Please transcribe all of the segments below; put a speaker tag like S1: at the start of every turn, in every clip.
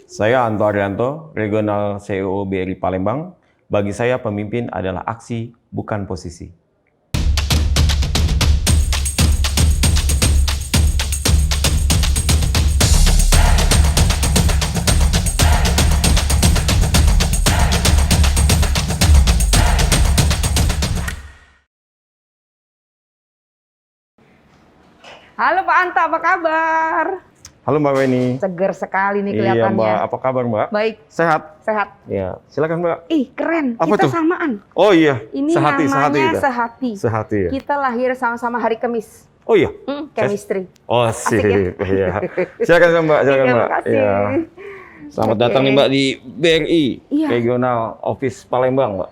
S1: Saya Anto Arianto, Regional CEO BRI Palembang. Bagi saya pemimpin adalah aksi, bukan posisi.
S2: Halo Pak Anta, apa kabar?
S1: Halo Mbak Weni.
S2: Seger sekali nih
S1: Iya
S2: kelihatannya.
S1: Mbak, apa kabar Mbak?
S2: Baik,
S1: Sehat?
S2: sehat.
S1: Ya, silakan Mbak.
S2: Ih, keren.
S1: Apa
S2: Kita
S1: tuh?
S2: samaan.
S1: Oh iya,
S2: Ini
S1: sehati,
S2: namanya
S1: itu.
S2: sehati.
S1: Sehati ya.
S2: Kita lahir sama-sama hari Kamis.
S1: Oh iya.
S2: Chemistry.
S1: Oh
S2: Asik
S1: sip. Iya. Silakan Mbak, silakan
S2: Iya,
S1: Mbak.
S2: makasih.
S1: Iya. Selamat
S2: Oke.
S1: datang nih Mbak di BRI
S2: Iya.
S1: Regional Office Palembang, Mbak.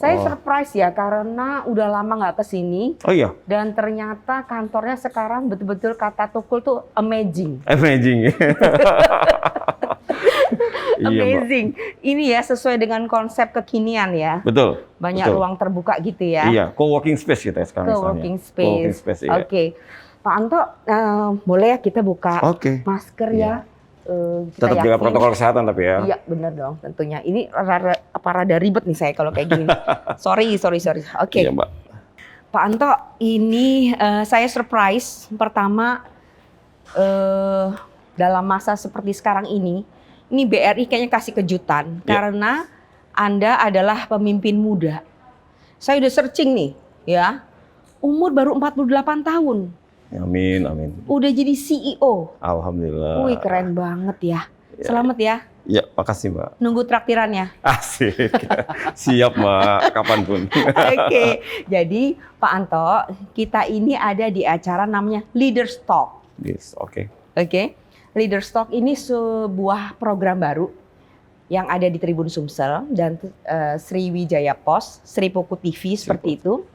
S2: Saya
S1: Oh.
S2: surprise ya karena udah lama nggak kesini
S1: Oh iya,
S2: dan ternyata kantornya sekarang betul-betul kata Tukul tuh amazing.
S1: amazing. Iya, Mbak.
S2: Amazing. Ini ya sesuai dengan konsep kekinian ya.
S1: Betul.
S2: Banyak
S1: betul.
S2: ruang terbuka gitu ya.
S1: Iya, co-working space kita sekarang
S2: Co-working
S1: istilahnya.
S2: space.
S1: Co-working space, iya.
S2: Oke. Pak Anto, boleh ya kita buka
S1: Oke.
S2: masker ya? Kita
S1: Tetap jaga
S2: yakin.
S1: protokol kesehatan tapi ya.
S2: Iya, benar dong tentunya. Ini rada ribet nih saya kalau kayak gini. Sorry. Oke.
S1: Iya, Mbak.
S2: Pak Anto, ini saya surprise. Pertama, dalam masa seperti sekarang ini BRI kayaknya kasih kejutan. Karena Anda adalah pemimpin muda. Saya udah searching nih, ya. Umur baru 48 tahun.
S1: Amin, amin.
S2: Udah jadi CEO.
S1: Alhamdulillah.
S2: Wih, keren banget ya. Selamat ya.
S1: Ya, makasih Mbak.
S2: Nunggu traktirannya.
S1: Asik. Siap Mbak, kapanpun.
S2: Oke, jadi Pak Anto, kita ini ada di acara namanya Leaders Talk.
S1: Yes, oke.
S2: Oke, Leaders Talk ini sebuah program baru yang ada di Tribun Sumsel dan Sriwijaya Pos, Sripuku TV seperti itu.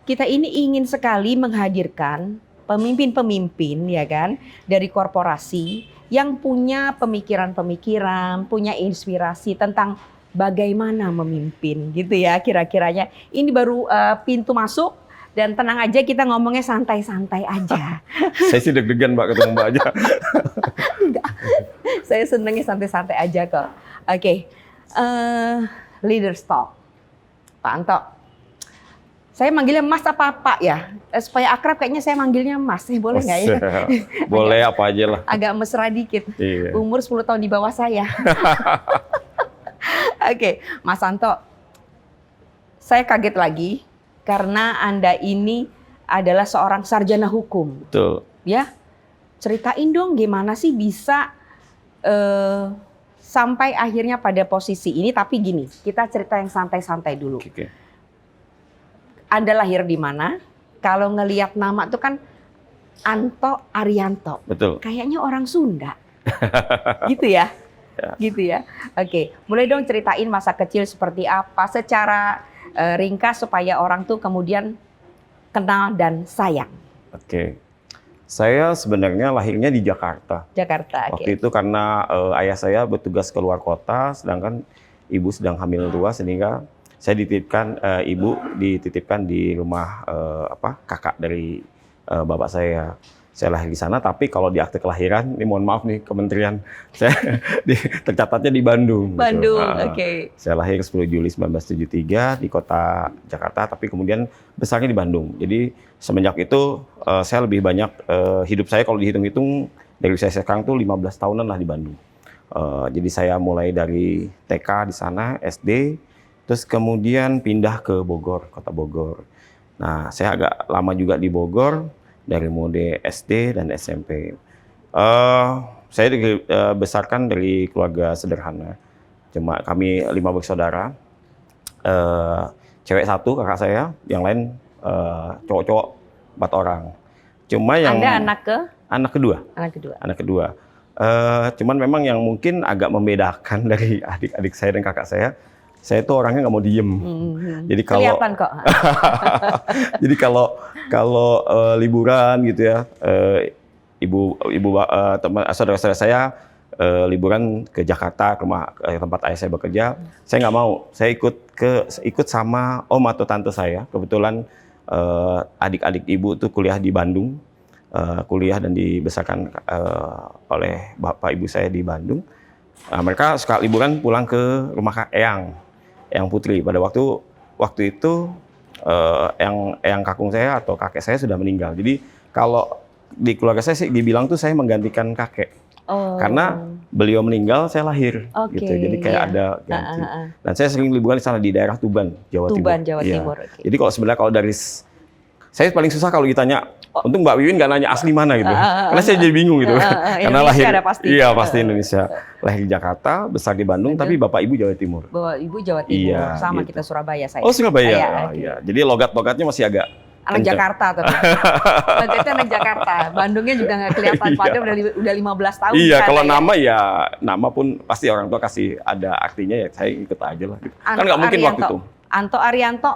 S2: Kita ini ingin sekali menghadirkan pemimpin-pemimpin ya kan dari korporasi yang punya pemikiran-pemikiran, punya inspirasi tentang bagaimana memimpin gitu ya kira-kiranya. Ini baru pintu masuk dan tenang aja kita ngomongnya santai-santai aja.
S1: Saya sih deg-degan Mbak ketemu Mbak aja.
S2: Enggak, saya senengnya santai-santai aja kok. Oke, Leaders Talk. Pak Anto, saya manggilnya Mas apa Pak ya? Supaya akrab kayaknya saya manggilnya Mas. Boleh nggak ya?
S1: Boleh apa aja lah.
S2: Agak mesra dikit.
S1: Iya.
S2: Umur 10 tahun di bawah saya. Oke, Mas Anto. Saya kaget lagi karena Anda ini adalah seorang sarjana hukum.
S1: Betul.
S2: Ya, ceritain dong gimana sih bisa sampai akhirnya pada posisi ini. Tapi gini, kita cerita yang santai-santai dulu.
S1: Oke.
S2: Anda lahir di mana? Kalau ngelihat nama tuh kan Anto Arianto.
S1: Betul.
S2: Kayaknya orang Sunda. Gitu ya? Gitu ya. Oke, mulai dong ceritain masa kecil seperti apa secara ringkas supaya orang tuh kemudian kenal dan sayang.
S1: Oke. Saya sebenarnya lahirnya di Jakarta.
S2: Jakarta.
S1: Waktu itu karena ayah saya bertugas keluar kota, sedangkan ibu sedang hamil 2 sehingga saya dititipkan, ibu dititipkan di rumah kakak dari bapak saya. Saya lahir di sana, tapi kalau di akte kelahiran, ini mohon maaf nih kementerian, saya tercatatnya di Bandung.
S2: Bandung,
S1: gitu.
S2: oke.
S1: Saya lahir 10 Juli 1973 di kota Jakarta, tapi kemudian besarnya di Bandung. Jadi semenjak itu saya lebih banyak, hidup saya kalau dihitung-hitung dari saya sekarang tuh 15 tahunan lah di Bandung. Jadi saya mulai dari TK di sana, SD, terus kemudian pindah ke Bogor, kota Bogor. Nah, saya agak lama juga di Bogor, dari mode SD dan SMP. Saya dibesarkan dari keluarga sederhana. Cuma kami 5 bersaudara. Cewek 1 kakak saya, yang lain cowok-cowok 4 orang. Cuma yang
S2: Anda anak kedua.
S1: Anak kedua. Cuman memang yang mungkin agak membedakan dari adik-adik saya dan kakak saya tuh orangnya nggak mau diem. Jadi kalau
S2: kelihatan kok.
S1: jadi kalau liburan gitu ya, teman saudara-saudara saya liburan ke Jakarta ke rumah tempat ayah saya bekerja, saya nggak mau. Saya ikut sama om atau tante saya. Kebetulan adik-adik ibu tuh kuliah di Bandung, kuliah dan dibesarkan oleh bapak ibu saya di Bandung. Nah, mereka suka liburan pulang ke rumah Eyang Putri. Pada waktu itu Eyang kakung saya atau kakek saya sudah meninggal. Jadi kalau di keluarga saya sih dibilang tuh saya menggantikan kakek.
S2: Oh.
S1: Karena beliau meninggal, saya lahir,
S2: Oke,
S1: gitu. Jadi kayak
S2: iya.
S1: ada ganti. Dan saya sering liburan di sana di daerah Tuban, Jawa Timur.
S2: Tuban, Jawa
S1: Iya.
S2: Timur. Oke.
S1: Jadi kalau sebenarnya kalau dari saya paling susah kalau ditanya, untung Mbak Wiwin nggak nanya asli mana gitu, karena saya jadi bingung gitu. Karena
S2: Indonesia
S1: lahir,
S2: ada pasti.
S1: iya pasti Indonesia. Lahir di Jakarta, besar di Bandung, tapi bapak ibu Jawa Timur.
S2: Bawa ibu Jawa Timur,
S1: Iya,
S2: sama
S1: gitu.
S2: kita Surabaya saya.
S1: Oh Surabaya,
S2: Saya,
S1: oh, iya. Jadi logat-logatnya masih agak
S2: anak
S1: kenceng.
S2: Jakarta tapi. Logatnya anak Jakarta. Bandungnya juga nggak kelihatan,
S1: Iya.
S2: padahal udah 15 tahun.
S1: Iya,
S2: di sana
S1: kalau
S2: ya.
S1: nama ya nama pun pasti orang tua kasih ada artinya ya saya ikut aja lah. Gitu. Kan nggak mungkin waktu itu.
S2: Anto Arianto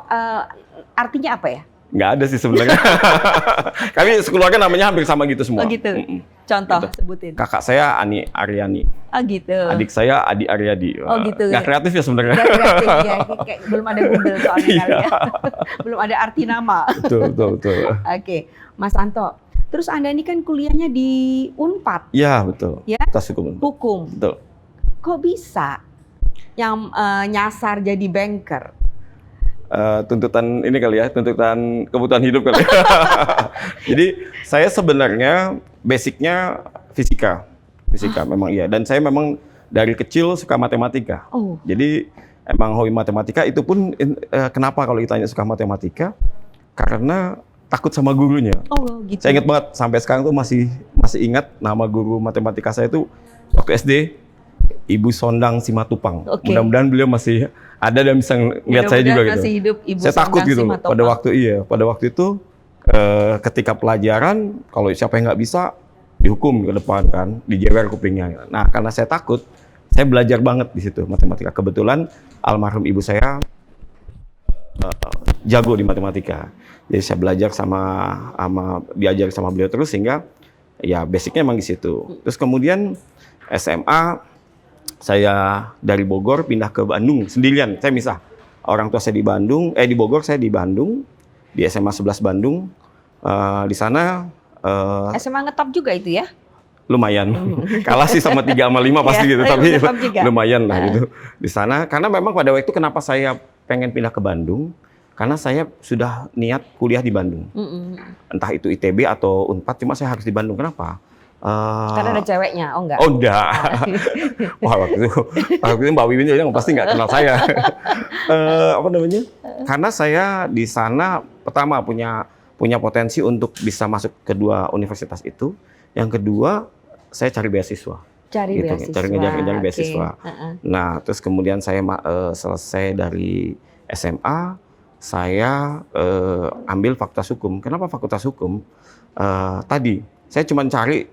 S2: artinya apa ya?
S1: Nggak ada sih sebenarnya. Kami sekeluarga namanya hampir sama gitu semua.
S2: Oh gitu.
S1: Mm-mm.
S2: Contoh
S1: Gitu.
S2: sebutin.
S1: Kakak saya Ani Aryani,
S2: Oh gitu.
S1: adik saya Adi Aryadi.
S2: Oh, gitu.
S1: Nggak kreatif ya sebenarnya.
S2: Nggak kreatif ya, kayak belum ada Google soalnya kali
S1: Iya.
S2: ya. Belum ada arti nama.
S1: Betul.
S2: Oke, Mas Anto. Terus Anda ini kan kuliahnya di Unpad,
S1: Iya betul.
S2: Ya?
S1: Tas hukum.
S2: hukum.
S1: Betul.
S2: Kok bisa yang nyasar jadi banker?
S1: Tuntutan ini kali ya, tuntutan kebutuhan hidup kali. Jadi saya sebenarnya basicnya fisika memang iya. Dan saya memang dari kecil suka matematika.
S2: Oh,
S1: Jadi emang hobi matematika itu pun kenapa kalau ditanya suka matematika? Karena takut sama gurunya.
S2: oh gitu.
S1: Saya ingat banget sampai sekarang tuh masih ingat nama guru matematika saya itu waktu SD Ibu Sondang Simatupang.
S2: Oke.
S1: Mudah-mudahan beliau masih ada dan bisa ngeliat saya juga
S2: Mudah-mudahan
S1: gitu.
S2: masih hidup Ibu
S1: Saya takut
S2: Sondang
S1: gitu
S2: Simatupang.
S1: pada waktu itu ketika pelajaran kalau siapa yang nggak bisa dihukum ke depan kan, dijewer kupingnya. Nah karena saya takut, saya belajar banget di situ matematika. Kebetulan almarhum ibu saya jago di matematika. Jadi saya belajar diajar sama beliau terus sehingga ya basicnya emang di situ. Terus kemudian SMA saya dari Bogor pindah ke Bandung sendirian. Saya misah. Orang tua saya di Bandung, di Bogor, saya di Bandung, di SMA 11 Bandung. Di sana
S2: SMA ngetop juga itu ya?
S1: lumayan. Kalah sih sama 3 sama 5 pasti
S2: Iya,
S1: gitu,
S2: tapi
S1: tapi
S2: ngetop juga.
S1: lumayan lah gitu. Di sana karena memang pada waktu itu kenapa saya pengen pindah ke Bandung? Karena saya sudah niat kuliah di Bandung. Entah itu ITB atau Unpad, cuma saya harus di Bandung. Kenapa?
S2: Karena ada ceweknya, oh enggak?
S1: Oh enggak. Wah waktu itu Mbak Wiwin bilang pasti nggak kenal saya. Apa namanya? Karena saya di sana pertama punya potensi untuk bisa masuk kedua universitas itu. Yang kedua saya cari beasiswa.
S2: Cari
S1: Gitu,
S2: beasiswa.
S1: cari ngejar
S2: Oke.
S1: beasiswa. Nah terus kemudian saya selesai dari SMA, saya ambil Fakultas Hukum. Kenapa Fakultas Hukum? Tadi saya cuma cari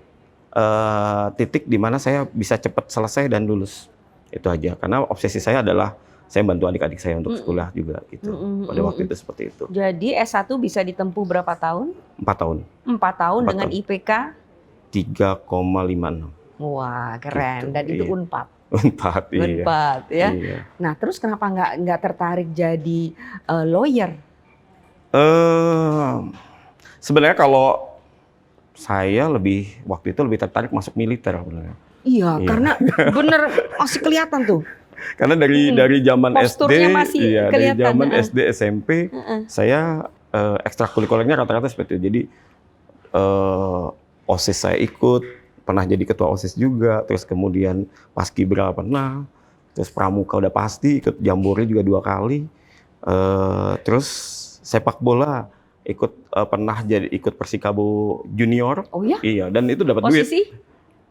S1: titik di mana saya bisa cepat selesai dan lulus. Itu aja. Karena obsesi saya adalah saya bantu adik-adik saya untuk sekolah juga gitu. Pada waktu itu seperti itu.
S2: Jadi S1 bisa ditempuh berapa tahun?
S1: 4 tahun.
S2: 4 tahun
S1: 4
S2: dengan
S1: tahun.
S2: IPK?
S1: 3,56.
S2: Wah, keren.
S1: Gitu,
S2: Dan itu
S1: iya.
S2: Unpad.
S1: Unpad, iya.
S2: Unpad ya.
S1: Iya.
S2: Nah, terus kenapa nggak tertarik jadi lawyer?
S1: Sebenarnya kalau saya waktu itu lebih tertarik masuk militer sebenarnya.
S2: Iya,
S1: Iya.
S2: karena bener masih kelihatan tuh.
S1: Karena dari zaman
S2: Posturnya
S1: SD,
S2: masih
S1: dari
S2: kelihatan,
S1: zaman
S2: heeh.
S1: SD SMP, saya ekstrakurikulernya rata-rata seperti itu. Jadi OSIS saya ikut, pernah jadi ketua OSIS juga, terus kemudian Paskibra pernah, terus Pramuka udah pasti, ikut Jambore juga 2 kali, terus sepak bola pernah ikut Persikabo Junior,
S2: Oh ya?
S1: iya, dan itu dapat duit,
S2: Posisi?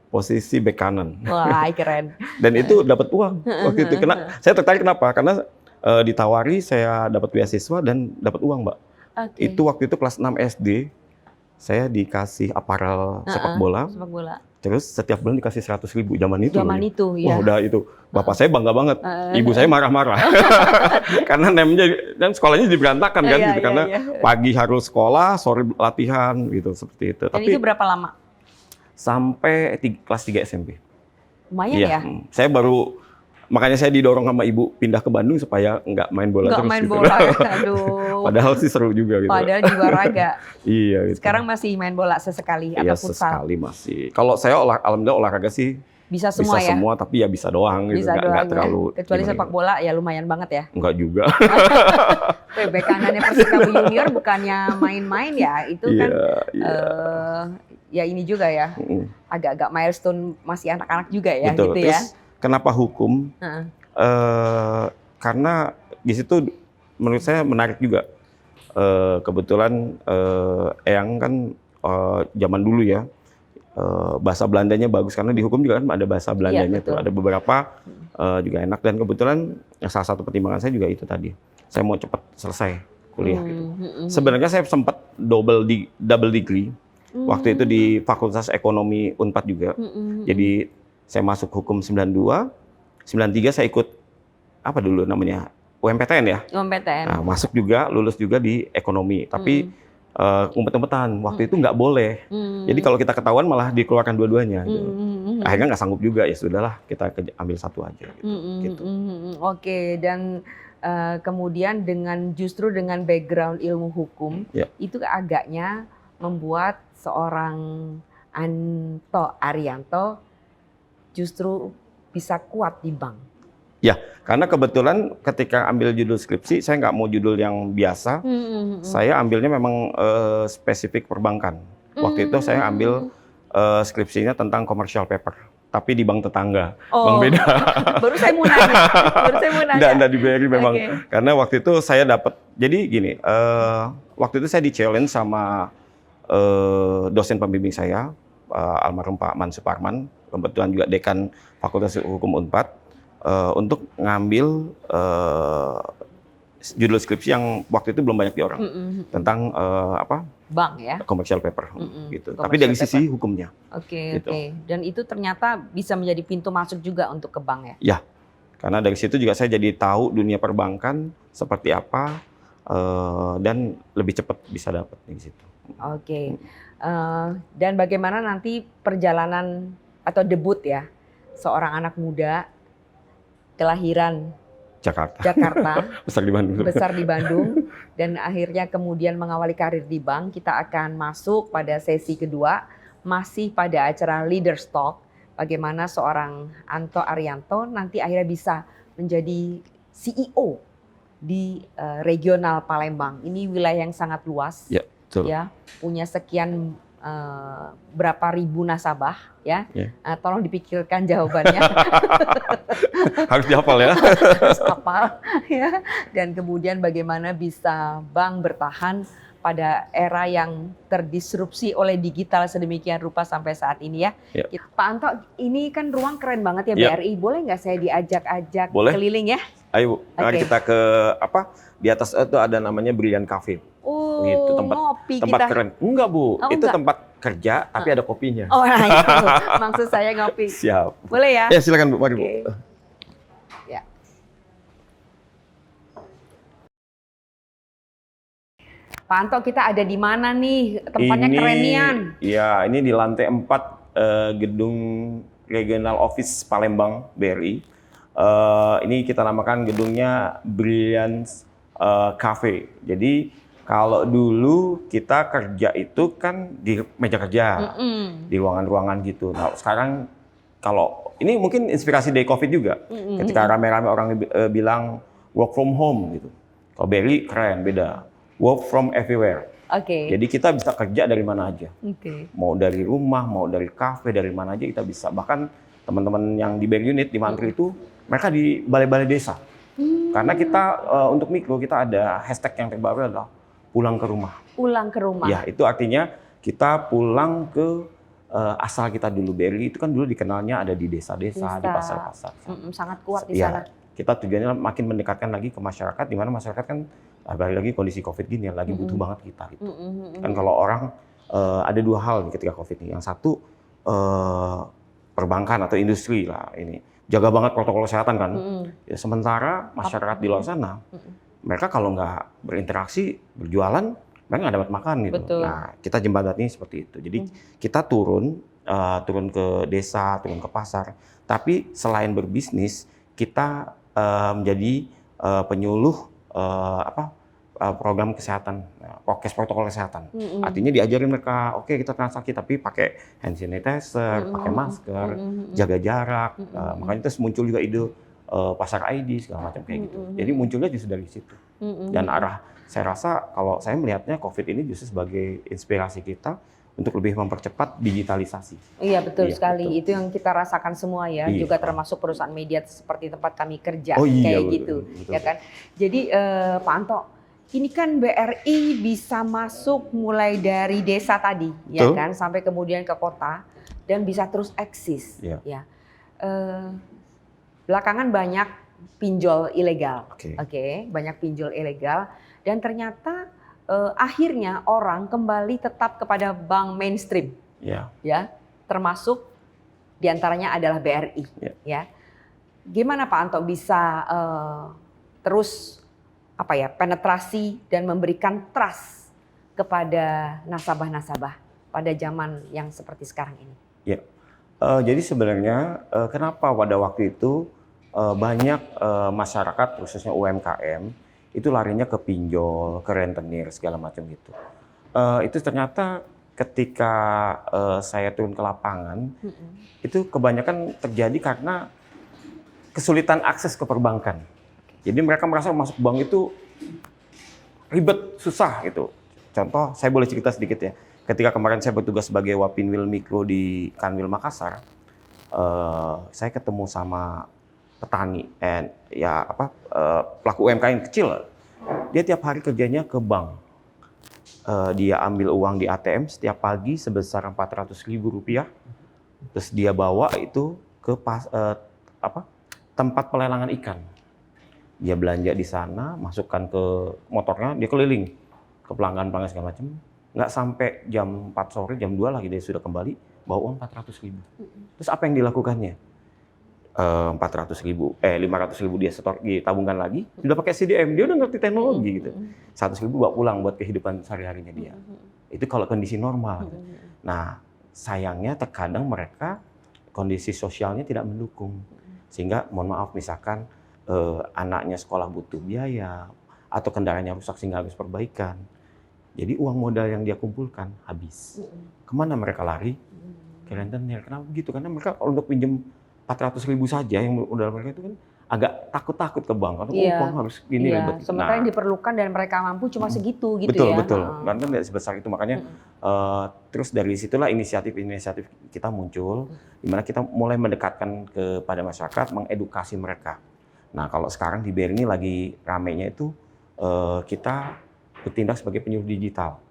S1: posisi bek kanan.
S2: Wah, keren.
S1: Dan itu dapat uang waktu itu. Saya tertarik kenapa? Karena ditawari saya dapat beasiswa dan dapat uang, Mbak.
S2: Oke.
S1: Itu waktu itu kelas 6 SD, saya dikasih aparel sepak bola.
S2: Sepak bola.
S1: Terus setiap bulan dikasih 100.000 zaman itu.
S2: Zaman
S1: loh.
S2: itu, ya.
S1: Wah, udah itu. Bapak saya bangga banget. Ibu saya marah-marah. Karena nemnya dan sekolahnya jadi berantakan kan
S2: Iya,
S1: gitu.
S2: iya,
S1: Karena
S2: iya.
S1: pagi harus sekolah, sore latihan gitu seperti itu.
S2: Dan itu berapa lama?
S1: Sampai kelas 3 SMP.
S2: Lumayan
S1: Iya,
S2: ya?
S1: saya makanya saya didorong sama ibu pindah ke Bandung supaya nggak main bola
S2: Nggak
S1: terus
S2: main
S1: gitu.
S2: bola, aduh.
S1: Padahal sih seru juga gitu.
S2: Padahal jiwa raga.
S1: Iya gitu.
S2: Sekarang masih main bola sesekali
S1: iya,
S2: atau futsal?
S1: sesekali masih. Kalau saya alhamdulillah olahraga sih
S2: Bisa semua
S1: bisa
S2: ya?
S1: semua tapi ya bisa doang gitu,
S2: Bisa
S1: nggak
S2: doang
S1: terlalu
S2: ya. Kecuali
S1: gimana.
S2: sepak bola ya lumayan banget ya.
S1: Enggak juga.
S2: Bek kanannya Persikabo Junior bukannya main-main ya, itu kan
S1: Iya.
S2: ya ini juga ya,
S1: Mm,
S2: agak-agak milestone masih anak-anak juga ya
S1: betul.
S2: gitu ya.
S1: Terus kenapa hukum?
S2: Heeh.
S1: Karena di situ menurut saya menarik juga. Kebetulan Eyang kan zaman dulu ya, bahasa Belandanya bagus karena di hukum juga kan ada bahasa Belandanya tuh,
S2: betul.
S1: ada beberapa juga enak, dan kebetulan salah satu pertimbangan saya juga itu tadi, saya mau cepat selesai kuliah gitu. Sebenarnya saya sempat double degree waktu itu di Fakultas Ekonomi Unpad juga. Jadi saya masuk hukum 92, 93 saya ikut apa dulu namanya UMPTN ya.
S2: UMPTN.
S1: Nah, masuk juga, lulus juga di ekonomi, tapi umpet-umpetan waktu itu nggak boleh. Jadi kalau kita ketahuan malah dikeluarkan dua-duanya. Gitu. Akhirnya nggak sanggup juga, ya sudahlah kita ambil satu aja. Gitu.
S2: Oke, dan kemudian justru dengan background ilmu hukum itu agaknya membuat seorang Anto Arianto justru bisa kuat di bank.
S1: Ya, karena kebetulan ketika ambil judul skripsi, saya nggak mau judul yang biasa. Saya ambilnya memang spesifik perbankan. Waktu itu saya ambil skripsinya tentang commercial paper, tapi di bank tetangga, bank beda.
S2: Baru saya mau nanya.
S1: Nggak di BRI memang. Karena waktu itu saya dapat, jadi gini, waktu itu saya di-challenge sama dosen pembimbing saya, almarhum Pak Man Suparman, kebetulan juga dekan Fakultas Hukum Unpad, untuk ngambil judul skripsi yang waktu itu belum banyak di orang tentang
S2: bank ya,
S1: commercial paper gitu. Tapi dari sisi hukumnya.
S2: Oke. Dan itu ternyata bisa menjadi pintu masuk juga untuk ke bank ya.
S1: Ya, karena dari situ juga saya jadi tahu dunia perbankan seperti apa, dan lebih cepat bisa dapat di situ.
S2: Oke. Dan bagaimana nanti perjalanan atau debut ya seorang anak muda kelahiran Jakarta, besar di Bandung, dan akhirnya kemudian mengawali karir di bank. Kita akan masuk pada sesi kedua, masih pada acara Leaders Talk, bagaimana seorang Anto Arianto nanti akhirnya bisa menjadi CEO di regional Palembang. Ini wilayah yang sangat luas,
S1: ya, betul.
S2: Ya, punya sekian berapa ribu nasabah ya. Tolong dipikirkan jawabannya.
S1: Harus dihafal ya.
S2: Harus hafal ya. Dan kemudian bagaimana bisa bank bertahan pada era yang terdisrupsi oleh digital sedemikian rupa sampai saat ini ya. Pak Anto, ini kan ruang keren banget ya BRI. Boleh nggak saya diajak-ajak keliling ya?
S1: Ayo, mari kita ke di atas itu ada namanya Brilliant Cafe. Gitu, tempat keren. Enggak Bu, itu tempat kerja tapi ada kopinya.
S2: Oh, nah itu maksud saya ngopi.
S1: Siap.
S2: Boleh ya?
S1: Ya silakan Bu, mari Bu.
S2: Ya. Pak Anto, kita ada di mana nih? Tempatnya kerenian.
S1: Iya, ini di lantai 4 gedung Regional Office Palembang BRI. Ini kita namakan gedungnya Brilliant Cafe. Jadi kalau dulu kita kerja itu kan di meja kerja, di ruangan-ruangan gitu. Nah sekarang kalau ini mungkin inspirasi dari COVID juga. Ketika rame-rame orang bilang work from home gitu. Kalau BRI keren, beda. Work from everywhere. Jadi kita bisa kerja dari mana aja. Mau dari rumah, mau dari kafe, dari mana aja kita bisa. Bahkan teman-teman yang di BRI unit di Mantri itu mereka di balai-balai desa. Karena kita untuk mikro kita ada hashtag yang terbaru adalah pulang ke rumah.
S2: Pulang ke rumah.
S1: Ya, itu artinya kita pulang ke asal kita dulu. BRI itu kan dulu dikenalnya ada di desa-desa, di pasar-pasar.
S2: Sangat kuat di sana.
S1: Kita tujuannya makin mendekatkan lagi ke masyarakat, di mana masyarakat kan balik lagi kondisi COVID gini, lagi butuh banget kita. Gitu. Kan kalau orang ada dua hal nih ketika COVID ini. Yang satu perbankan atau industri lah ini jaga banget protokol kesehatan kan. Ya, sementara masyarakat di luar sana mereka kalau nggak berinteraksi, berjualan, mereka nggak dapat makan gitu.
S2: Betul.
S1: Nah, kita jembatani seperti itu. Jadi kita turun ke desa, turun ke pasar. Tapi selain berbisnis, kita menjadi penyuluh program kesehatan, prokes protokol kesehatan. Artinya diajarin mereka, oke kita transaksi tapi pakai hand sanitizer, pakai masker, jaga jarak. Makanya terus muncul juga ide pasar ID segala macam kayak gitu. Jadi munculnya justru dari situ. Dan saya rasa kalau saya melihatnya COVID ini justru sebagai inspirasi kita untuk lebih mempercepat digitalisasi.
S2: Iya betul sekali,
S1: betul.
S2: itu yang kita rasakan semua ya,
S1: Iya.
S2: juga termasuk perusahaan media seperti tempat kami kerja,
S1: Oh iya,
S2: kayak
S1: betul,
S2: gitu,
S1: betul.
S2: ya kan. Jadi Pak Anto, ini kan BRI bisa masuk mulai dari desa tadi, ya
S1: Betul.
S2: kan, sampai kemudian ke kota dan bisa terus eksis.
S1: Iya.
S2: Ya. Belakangan banyak pinjol ilegal,
S1: Oke.
S2: banyak pinjol ilegal dan ternyata akhirnya orang kembali tetap kepada bank mainstream,
S1: Ya.
S2: ya, termasuk diantaranya adalah BRI, ya. Gimana Pak Anto bisa terus penetrasi dan memberikan trust kepada nasabah-nasabah pada zaman yang seperti sekarang ini?
S1: Ya. Jadi sebenarnya kenapa pada waktu itu banyak masyarakat khususnya UMKM itu larinya ke pinjol, ke rentenir segala macam gitu. Itu ternyata ketika saya turun ke lapangan itu kebanyakan terjadi karena kesulitan akses ke perbankan. Jadi mereka merasa masuk bank itu ribet, susah gitu. Contoh, saya boleh cerita sedikit ya. Ketika kemarin saya bertugas sebagai Wapinwil Mikro di Kanwil Makassar, saya ketemu sama petani, pelaku UMKM kecil. Dia tiap hari kerjanya ke bank. Dia ambil uang di ATM setiap pagi sebesar Rp400.000. Terus dia bawa itu ke tempat pelelangan ikan. Dia belanja di sana, masukkan ke motornya, dia keliling ke pelanggan-pelanggan segala macam. Nggak sampai jam 4 sore, jam 2 lagi dia sudah kembali, bawa uang 400.000. Terus apa yang dilakukannya? 500.000 dia setor, ditabungkan lagi, sudah pakai CDM, dia udah ngerti teknologi gitu. 100.000 bawa pulang buat kehidupan sehari-harinya dia. Itu kalau kondisi normal. Nah, sayangnya terkadang mereka kondisi sosialnya tidak mendukung. Sehingga mohon maaf misalkan anaknya sekolah butuh biaya atau kendaraannya rusak sehingga harus perbaikan. Jadi uang modal yang dia kumpulkan habis. Kemana mereka lari? Ke rentenir. Kenapa begitu? Karena mereka untuk pinjam 400.000 saja yang modal mereka itu kan agak takut-takut ke bank. Karena bank harus gini ribet.
S2: Sementara yang diperlukan dan mereka mampu cuma segitu gitu
S1: betul,
S2: ya.
S1: Betul, karena tidak sebesar itu. Makanya terus dari situlah inisiatif-inisiatif kita muncul, di mana kita mulai mendekatkan kepada masyarakat, mengedukasi mereka. Nah, kalau sekarang di BRI ini lagi ramainya itu kita bertindak sebagai penyuluh digital.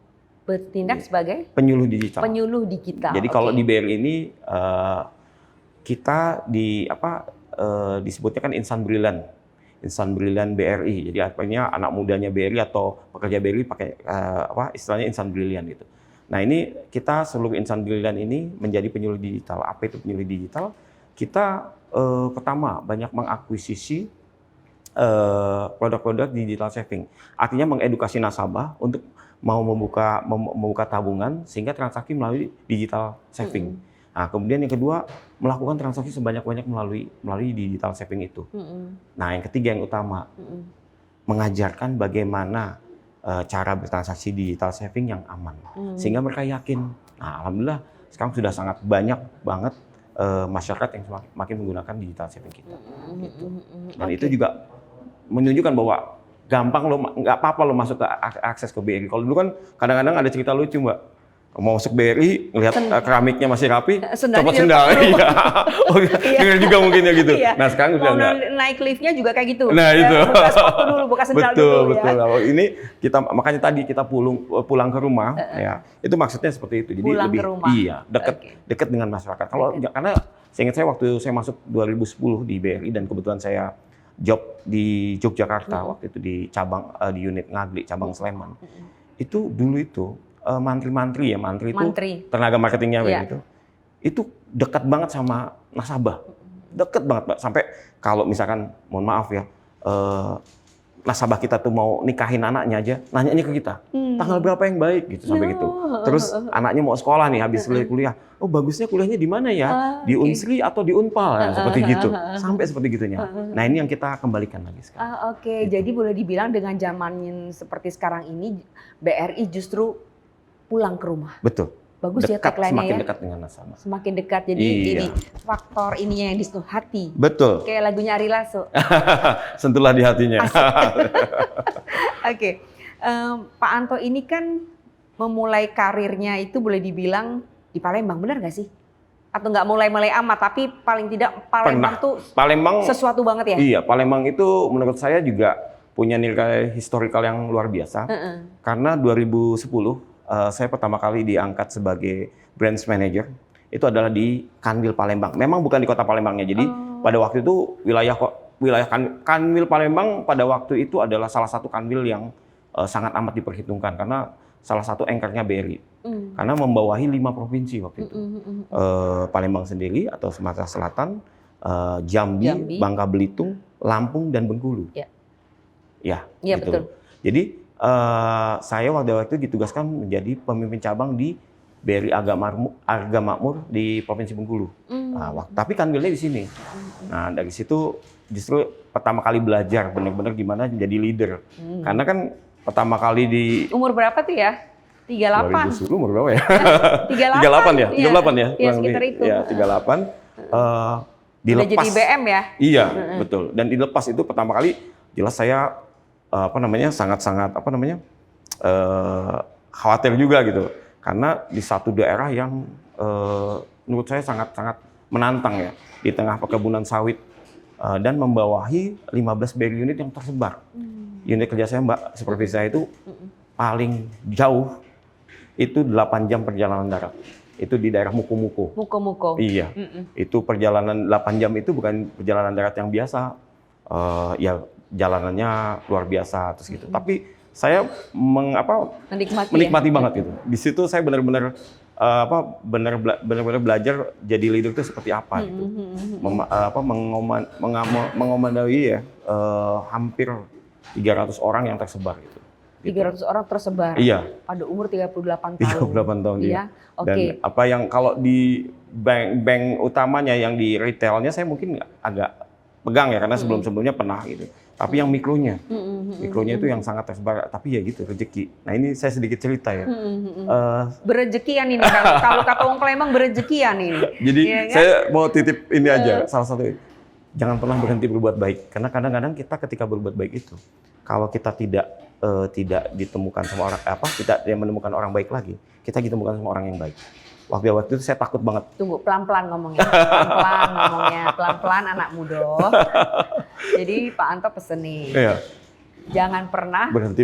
S2: Bertindak sebagai?
S1: Penyuluh digital.
S2: Penyuluh digital.
S1: Jadi kalau di BRI ini kita disebutnya kan insan brilian BRI. Jadi artinya anak mudanya BRI atau pekerja BRI pakai istilahnya insan brilian gitu. Nah, ini kita seluruh insan brilian ini menjadi penyuluh digital. Apa itu penyuluh digital? Kita pertama banyak mengakuisisi produk-produk digital saving. Artinya mengedukasi nasabah untuk mau membuka tabungan sehingga transaksi melalui digital saving. Nah, kemudian yang kedua, melakukan transaksi sebanyak-banyak melalui digital saving itu. Nah, yang ketiga yang utama, mengajarkan bagaimana cara bertransaksi digital saving yang aman. Sehingga mereka yakin. Nah, alhamdulillah sekarang sudah sangat banyak banget masyarakat yang semakin menggunakan digital saving kita. Gitu. Dan itu juga menunjukkan bahwa gampang nggak apa-apa lo masuk ke akses ke BRI. Kalau dulu kan kadang-kadang ada cerita lucu, Mbak. Mau masuk BRI, ngelihat keramiknya masih rapi, copot sendal. Iya. Dengar juga mungkin ya gitu.
S2: Iya.
S1: Nah, sekarang udah enggak.
S2: Naik liftnya juga kayak gitu.
S1: Nah, itu.
S2: Buka sepatu dulu, buka sendal dulu.
S1: Betul. Ini kita makanya tadi kita pulang ke rumah, ya. Itu maksudnya seperti itu. Jadi
S2: pulang
S1: lebih
S2: ke rumah.
S1: dekat dengan masyarakat. Karena saya ingat saya waktu saya masuk 2010 di BRI dan kebetulan saya job di Yogyakarta waktu itu di cabang di unit Ngaglik, cabang Sleman. Itu dulu itu mantri itu tenaga marketingnya gitu. Itu dekat banget sama nasabah. Dekat banget, Mbak. Sampai kalau misalkan mohon maaf ya, nasabah kita tuh mau nikahin anaknya aja, nanyanya ke kita, tanggal berapa yang baik gitu sampai gitu. Terus anaknya mau sekolah nih habis kuliah, oh bagusnya kuliahnya di mana ya? Di Unsri atau di Unpal? Nah, seperti gitu, sampai seperti gitunya. Nah ini yang kita kembalikan lagi sekarang.
S2: Oke, jadi boleh dibilang dengan zaman yang seperti sekarang ini, BRI justru pulang ke rumah.
S1: Betul.
S2: Bagus ya
S1: Dekat,
S2: tagline-nya
S1: semakin
S2: ya.
S1: dekat dengan nasabah.
S2: Semakin dekat, jadi
S1: Iya.
S2: ini faktor ininya yang disentuh hati.
S1: Betul.
S2: Kayak lagunya Ari Lasso.
S1: Sentuhlah di hatinya.
S2: Oke, Pak Anto ini kan memulai karirnya itu boleh dibilang di Palembang, benar nggak sih? Atau nggak mulai-mulai amat, tapi paling tidak Palembang tuh
S1: Palembang
S2: sesuatu banget ya?
S1: Iya, Palembang itu menurut saya juga punya nilai historikal yang luar biasa. Karena 2010 saya pertama kali diangkat sebagai branch manager itu adalah di Kanwil Palembang. Memang bukan di kota Palembangnya. Jadi pada waktu itu wilayah Kanwil Palembang pada waktu itu adalah salah satu kanwil yang sangat amat diperhitungkan karena salah satu anchornya BRI. Karena membawahi 5 provinsi waktu itu. Palembang sendiri atau Sumatera Selatan, Jambi, Bangka Belitung, Lampung dan Bengkulu. Ya,
S2: Iya
S1: gitu.
S2: betul.
S1: Jadi saya waktu itu ditugaskan menjadi pemimpin cabang di BRI Arga Makmur di Provinsi Bengkulu. Nah, tapi kanwilnya di sini. Nah, dari situ justru pertama kali belajar benar-benar gimana jadi leader. Karena kan pertama kali di
S2: Umur berapa tuh ya? 38.
S1: 2010 umur berapa ya?
S2: 38
S1: ya? 38 ya?
S2: Iya, sekitar itu.
S1: Ya, 38. Dilepas.
S2: Udah jadi BM ya?
S1: Iya, betul. Dan dilepas itu pertama kali jelas saya sangat-sangat khawatir juga gitu. Karena di satu daerah yang menurut saya sangat-sangat menantang ya, di tengah perkebunan sawit dan membawahi 15 BRI unit yang tersebar. Unit kerja saya Mbak, supervisi saya itu paling jauh itu 8 jam perjalanan darat. Itu di daerah Muko-Muko.
S2: Muko-Muko.
S1: Iya. Itu perjalanan 8 jam itu bukan perjalanan darat yang biasa. Ya jalanannya luar biasa terus gitu. Tapi saya menikmati banget gitu. Di situ saya benar-benar benar-benar belajar jadi leader itu seperti apa gitu. Mengomandai ya hampir 300 orang yang tersebar gitu.
S2: 300 orang tersebar.
S1: Iya.
S2: Pada umur 38 tahun.
S1: 38 tahun
S2: Iya.
S1: iya.
S2: Oke.
S1: Dan apa yang kalau di bank utamanya yang di retailnya saya mungkin agak pegang ya karena sebelum-sebelumnya pernah gitu. Tapi yang mikronya itu yang sangat tersebar. Tapi ya gitu rezeki. Nah ini saya sedikit cerita ya.
S2: Berezekian ini kalau kata orang Palembang berezekian ini.
S1: Jadi
S2: ya, kan?
S1: saya mau titip ini aja salah satu. Jangan pernah berhenti berbuat baik karena kadang-kadang kita ketika berbuat baik itu kalau kita tidak ditemukan sama orang tidak menemukan orang baik lagi, kita ditemukan sama orang yang baik. Waktu itu saya takut banget.
S2: Tunggu, pelan-pelan ngomongnya. Pelan-pelan anak muda. Jadi Pak Anto pesen nih.
S1: Iya.
S2: Jangan pernah
S1: berhenti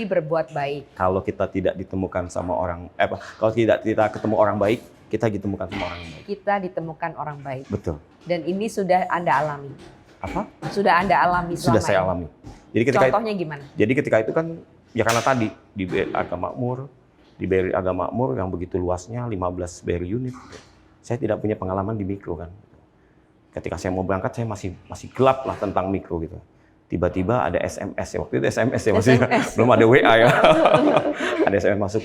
S2: berbuat baik.
S1: Kalau kita tidak ditemukan sama orang kalau kita ketemu orang baik, kita ditemukan sama orang baik.
S2: Kita ditemukan orang baik.
S1: Betul.
S2: Dan ini sudah Anda alami.
S1: Apa?
S2: Sudah Anda alami selama
S1: Sudah saya
S2: ini.
S1: alami. Jadi
S2: Contohnya gimana?
S1: Jadi ketika itu kan ya karena tadi di BRI Arga Makmur, di BRI Arga Makmur yang begitu luasnya 15 BRI unit. Saya tidak punya pengalaman di mikro kan. Ketika saya mau berangkat saya masih gelap lah tentang mikro gitu. Tiba-tiba ada SMS ya, waktu itu SMS ya masih belum ada WA ya. Ada SMS masuk,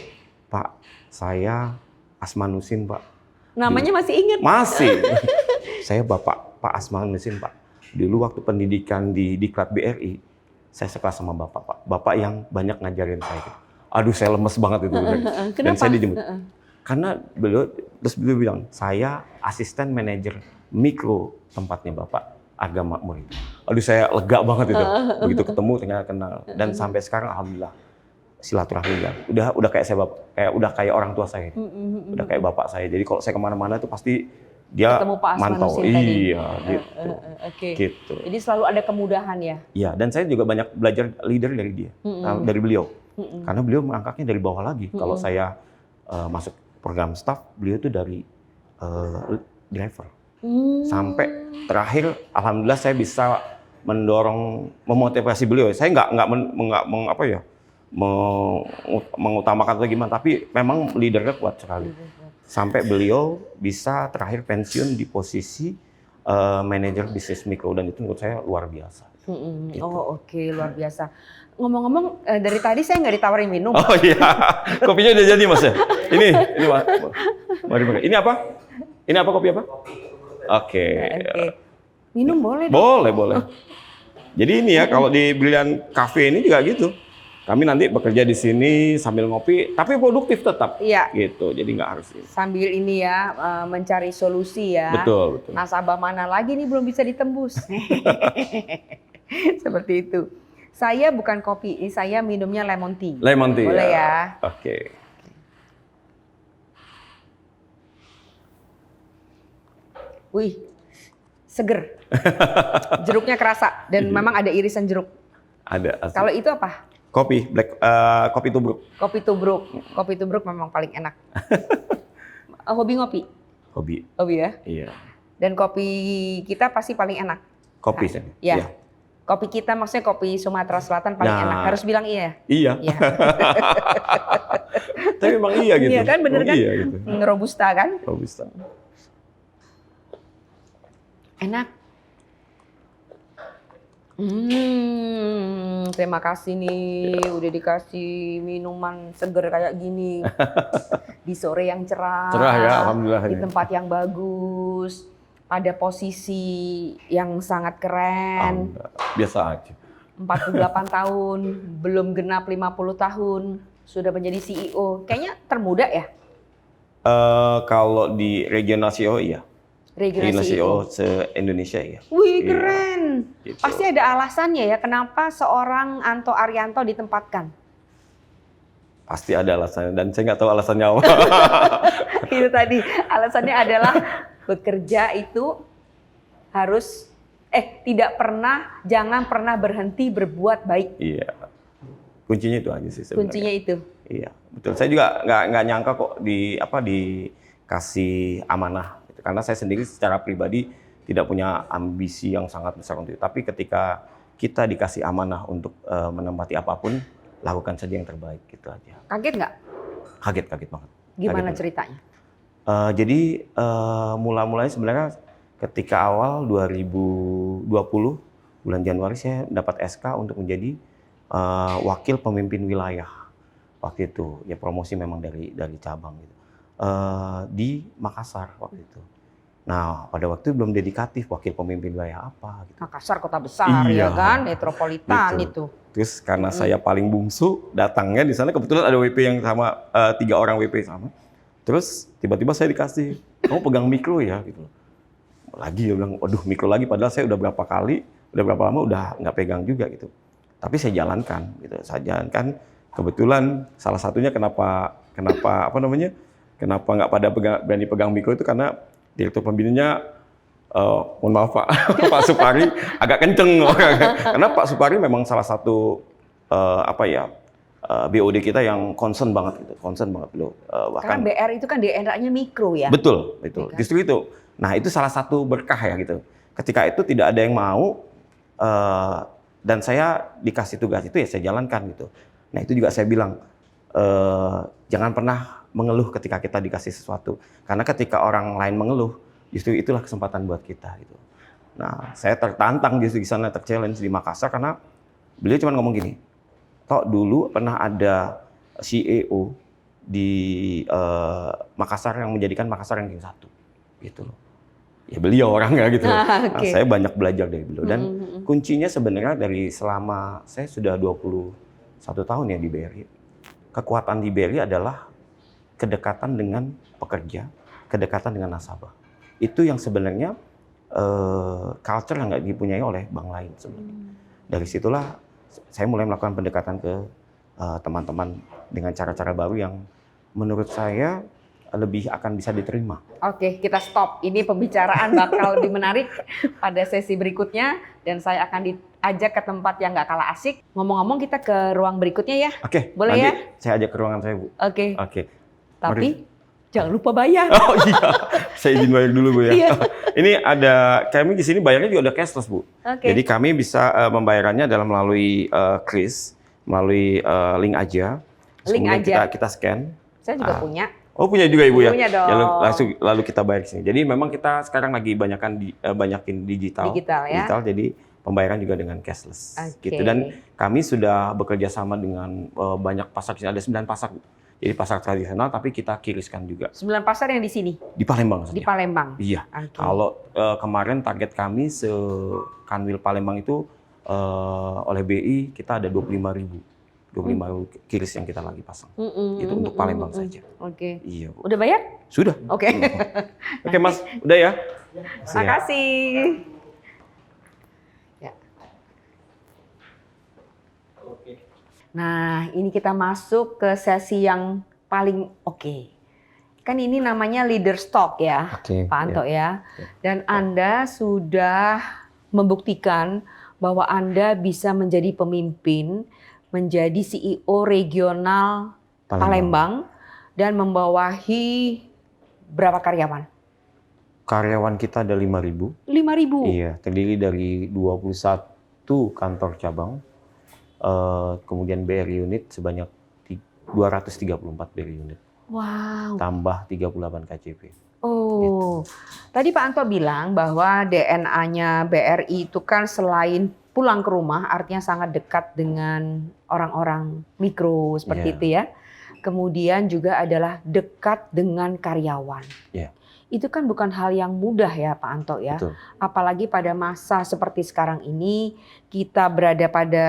S1: Pak, saya Asmanusin Pak.
S2: Namanya masih ingat?
S1: Masih. Saya Pak Asmanusin Pak. Dulu waktu pendidikan di Diklat BRI, saya sekelas sama Bapak Pak. Bapak yang banyak ngajarin saya. Gitu. Aduh saya lemes banget itu. Dan saya dijemput. Karena beliau bilang, saya asisten manajer mikro tempatnya Bapak Arga Makmur. Aduh saya lega banget itu. Begitu ketemu ternyata kenal. Dan sampai sekarang alhamdulillah silaturahmi ya. Udah kayak udah kayak orang tua saya. Udah kayak bapak saya. Jadi kalau saya kemana-mana itu pasti dia mantau. Iya, gitu.
S2: Oke.
S1: Gitu.
S2: Jadi selalu ada kemudahan ya.
S1: Iya, dan saya juga banyak belajar leader dari dia, dari beliau. Karena beliau mengangkatnya dari bawah lagi. Kalau saya masuk program staff, beliau itu dari driver. Sampai terakhir, alhamdulillah saya bisa memotivasi beliau. Saya nggak mengutamakan atau gimana, tapi memang leadernya kuat sekali. Sampai beliau bisa terakhir pensiun di posisi manajer bisnis mikro dan itu menurut saya luar biasa.
S2: Oh oke, luar biasa. Ngomong-ngomong, dari tadi saya nggak ditawarin minum.
S1: Oh iya, kopinya udah jadi Mas ya? Ini mari. Ini apa? Ini apa, kopi apa? Oke.
S2: Oke. Minum boleh dong?
S1: Boleh. Jadi ini ya, kalau di Brilliant Cafe ini juga gitu. Kami nanti bekerja di sini sambil ngopi, tapi produktif tetap.
S2: Iya.
S1: Gitu, jadi nggak harus ini.
S2: Sambil ini ya, mencari solusi ya.
S1: Betul.
S2: Nasabah mana lagi nih belum bisa ditembus. Seperti itu. Saya bukan kopi, saya minumnya lemon tea.
S1: Lemon tea.
S2: Boleh ya.
S1: Oke.
S2: Wih, seger. Jeruknya kerasa dan memang ada irisan jeruk.
S1: Ada. Asli.
S2: Kalau itu apa?
S1: Kopi, kopi tubruk.
S2: Kopi tubruk. Kopi tubruk memang paling enak. Hobi ngopi?
S1: Hobi
S2: ya?
S1: Iya.
S2: Dan kopi kita pasti paling enak.
S1: Kopi
S2: Nah,
S1: sih.
S2: Ya.
S1: Iya.
S2: Kopi kita maksudnya kopi Sumatera Selatan paling enak. Harus bilang iya.
S1: Iya.
S2: Iya.
S1: Tapi memang iya gitu.
S2: Iya kan, bener kan?
S1: Iya gitu.
S2: Robusta kan?
S1: Robusta.
S2: Enak. Terima kasih nih udah dikasih minuman seger kayak gini di sore yang cerah,
S1: Cerah ya, alhamdulillah.
S2: di tempat yang bagus, pada posisi yang sangat keren.
S1: Biasa aja.
S2: 48 tahun, belum genap 50 tahun, sudah menjadi CEO. Kayaknya termuda ya?
S1: Kalau di regional CEO iya.
S2: Regional CEO.
S1: Se-Indonesia ya.
S2: Wih,
S1: Iya,
S2: keren.
S1: gitu.
S2: Pasti ada alasannya ya kenapa seorang Anto Arianto ditempatkan.
S1: Pasti ada alasannya dan saya nggak tahu alasannya apa.
S2: Itu tadi alasannya adalah bekerja itu harus jangan pernah berhenti berbuat baik.
S1: Iya. Kuncinya itu aja sih sebenarnya.
S2: Kuncinya itu.
S1: Iya, betul. Saya juga nggak nyangka kok dikasih amanah. Karena saya sendiri secara pribadi tidak punya ambisi yang sangat besar untuk itu. Tapi ketika kita dikasih amanah untuk menempati apapun, lakukan saja yang terbaik, gitu aja.
S2: Kaget nggak?
S1: Kaget banget.
S2: Gimana
S1: Kaget
S2: ceritanya?
S1: Jadi mula-mulanya sebenarnya ketika awal 2020 bulan Januari saya dapat SK untuk menjadi wakil pemimpin wilayah waktu itu. Ya promosi memang dari cabang gitu. Di Makassar waktu itu. Nah, pada waktu itu belum dedikatif wakil pemimpin wilayah apa gitu.
S2: Makassar kota besar ya kan, metropolitan
S1: Gitu.
S2: itu.
S1: Terus karena saya paling bungsu, datangnya di sana kebetulan ada WP yang sama 3 orang WP sama. Terus tiba-tiba saya dikasih, kamu pegang mikro ya gitu. Lagi dia bilang, waduh mikro lagi padahal saya udah berapa lama udah nggak pegang juga gitu. Tapi saya jalankan gitu. Saya jalankan kebetulan salah satunya kenapa nggak pada berani pegang mikro itu karena direktur pembinanya, mohon maaf Pak, Pak Supari agak kenceng. Karena Pak Supari memang salah satu BOD kita yang concern banget loh.
S2: Karena BR itu kan DNA-nya mikro ya.
S1: Betul.
S2: Ya kan?
S1: Justru itu. Nah itu salah satu berkah ya gitu. Ketika itu tidak ada yang mau dan saya dikasih tugas itu ya saya jalankan gitu. Nah itu juga saya bilang jangan pernah mengeluh ketika kita dikasih sesuatu. Karena ketika orang lain mengeluh, justru itulah kesempatan buat kita gitu. Nah, saya tertantang justru di sana, ter-challenge di Makassar karena beliau cuma ngomong gini, toh dulu pernah ada CEO di Makassar yang menjadikan Makassar ranking 1 gitu loh. Ya beliau orangnya gitu. Nah, saya banyak belajar dari beliau dan kuncinya sebenarnya dari selama saya sudah 21 tahun ya di BRI. Kekuatan di BRI adalah kedekatan dengan pekerja, kedekatan dengan nasabah. Itu yang sebenarnya culture yang nggak dipunyai oleh bank lain sebenarnya. Dari situlah saya mulai melakukan pendekatan ke teman-teman dengan cara-cara baru yang menurut saya lebih akan bisa diterima.
S2: Oke, kita stop. Ini pembicaraan bakal lebih menarik pada sesi berikutnya dan saya akan diajak ke tempat yang nggak kalah asik. Ngomong-ngomong kita ke ruang berikutnya ya.
S1: Oke,
S2: boleh
S1: nanti
S2: ya?
S1: Saya ajak ke ruangan saya, Bu.
S2: Oke. Tapi jangan lupa bayar.
S1: Oh iya, saya izin bayar dulu Bu ya.
S2: Iya.
S1: Ini ada, kami di sini bayarnya juga ada cashless Bu.
S2: Oke.
S1: Jadi kami bisa membayarannya melalui kris, melalui link aja.
S2: Link aja.
S1: Kita scan.
S2: Saya juga punya.
S1: Oh punya juga Ibu ya?
S2: Punya dong.
S1: Ya, lalu kita bayar di sini. Jadi memang kita sekarang lagi banyakin digital.
S2: Digital ya.
S1: Jadi pembayaran juga dengan cashless
S2: Oke.
S1: gitu. Dan kami sudah bekerja sama dengan banyak pasar di sini, ada 9 pasar. Jadi pasar tradisional tapi kita kiriskan juga
S2: 9 pasar yang di sini,
S1: di Palembang
S2: di
S1: saja.
S2: Palembang.
S1: Iya.
S2: Oke.
S1: Kalau kemarin target kami Kanwil Palembang itu oleh BI kita ada 25.000 kiris yang kita lagi pasang. Itu untuk Palembang saja.
S2: Oke.
S1: Iya, Bu.
S2: Udah bayar?
S1: Sudah.
S2: Oke.
S1: Oke, Mas. Udah ya?
S2: Makasih. Ya. Nah, ini kita masuk ke sesi yang paling oke. Kan ini namanya leader stock ya,
S1: Oke,
S2: Pak Anto ya.
S1: Ya.
S2: Dan Anda sudah membuktikan bahwa Anda bisa menjadi pemimpin, menjadi CEO regional Palembang dan membawahi berapa karyawan?
S1: Karyawan kita ada 5.000.
S2: 5.000.
S1: Iya, terdiri dari 21 kantor cabang. Kemudian BRI unit sebanyak 234 BRI unit.
S2: Wow.
S1: Tambah 38 KCP.
S2: Oh, tadi Pak Anto bilang bahwa DNA-nya BRI itu kan selain pulang ke rumah, artinya sangat dekat dengan orang-orang mikro seperti itu ya. Kemudian juga adalah dekat dengan karyawan.
S1: Iya.
S2: Itu kan bukan hal yang mudah ya Pak Anto ya.
S1: Betul.
S2: Apalagi pada masa seperti sekarang ini, kita berada pada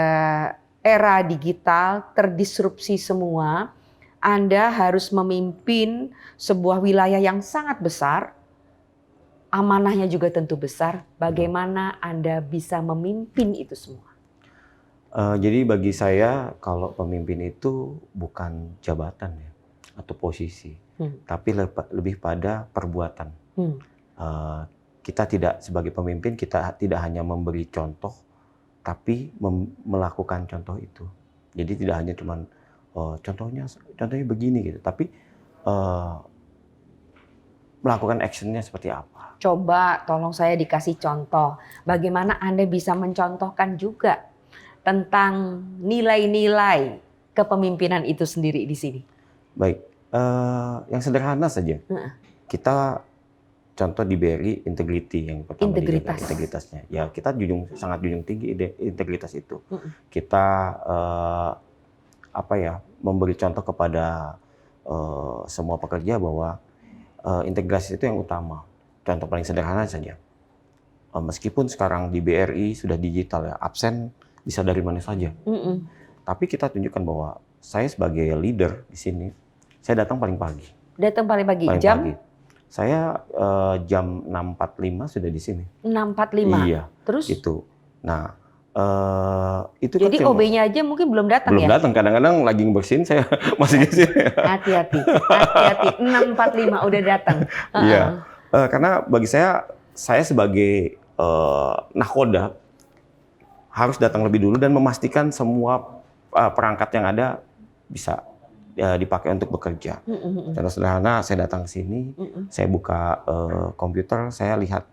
S2: era digital, terdisrupsi semua. Anda harus memimpin sebuah wilayah yang sangat besar, amanahnya juga tentu besar. Bagaimana Anda bisa memimpin itu semua?
S1: Jadi bagi saya kalau pemimpin itu bukan jabatan ya atau posisi, tapi lebih pada perbuatan. Kita tidak sebagai pemimpin kita tidak hanya memberi contoh, tapi melakukan contoh itu. Jadi tidak hanya cuman contohnya begini gitu, tapi melakukan actionnya seperti apa.
S2: Coba tolong saya dikasih contoh. Bagaimana Anda bisa mencontohkan juga tentang nilai-nilai kepemimpinan itu sendiri di sini?
S1: Baik, yang sederhana saja. Kita contoh di BRI integrity yang pertama dijaga integritasnya. Ya kita sangat junjung tinggi integritas itu. Kita memberi contoh kepada semua pekerja bahwa integrasi itu yang utama. Contoh paling sederhana saja. Meskipun sekarang di BRI sudah digital ya, absen bisa dari mana saja. Tapi kita tunjukkan bahwa saya sebagai leader di sini, saya datang paling pagi.
S2: Datang paling pagi.
S1: Paling
S2: Jam?
S1: pagi. Saya jam 6.45 sudah di sini.
S2: 6.45.
S1: Iya.
S2: Terus?
S1: Itu. Nah, itu
S2: jadi
S1: kan
S2: OB-nya aja mungkin belum datang
S1: belum
S2: ya?
S1: Belum datang. Kadang-kadang lagi bersihin saya masih di sini.
S2: Hati-hati. Hati-hati. 6.45 udah datang.
S1: Iya. Karena bagi saya sebagai nahkoda harus datang lebih dulu dan memastikan semua perangkat yang ada bisa dipakai untuk bekerja. Contoh sederhana, saya datang ke sini, saya buka komputer, saya lihat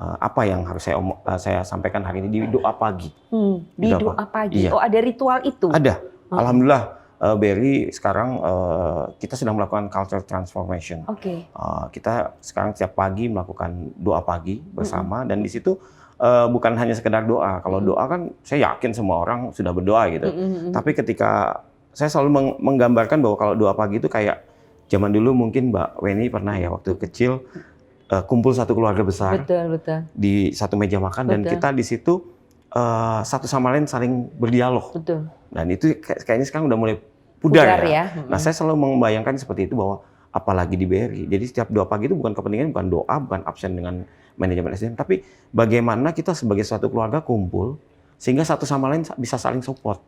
S1: apa yang harus saya sampaikan hari ini di doa pagi.
S2: Di doa pagi.
S1: Iya.
S2: Oh, ada ritual itu?
S1: Ada. Alhamdulillah BRI sekarang kita sedang melakukan culture transformation. Kita sekarang setiap pagi melakukan doa pagi bersama dan di situ bukan hanya sekedar doa. Kalau doa kan saya yakin semua orang sudah berdoa gitu. Tapi ketika saya selalu menggambarkan bahwa kalau doa pagi itu kayak zaman dulu mungkin Mbak Weni pernah ya waktu kecil kumpul satu keluarga besar di satu meja makan dan kita di situ satu sama lain saling berdialog. Dan itu kayaknya sekarang udah mulai pudar ya. Nah saya selalu membayangkan seperti itu bahwa apalagi di BRI. Jadi setiap doa pagi itu bukan kepentingan, bukan doa, bukan absen dengan manajemen SDM, tapi bagaimana kita sebagai suatu keluarga kumpul sehingga satu sama lain bisa saling support.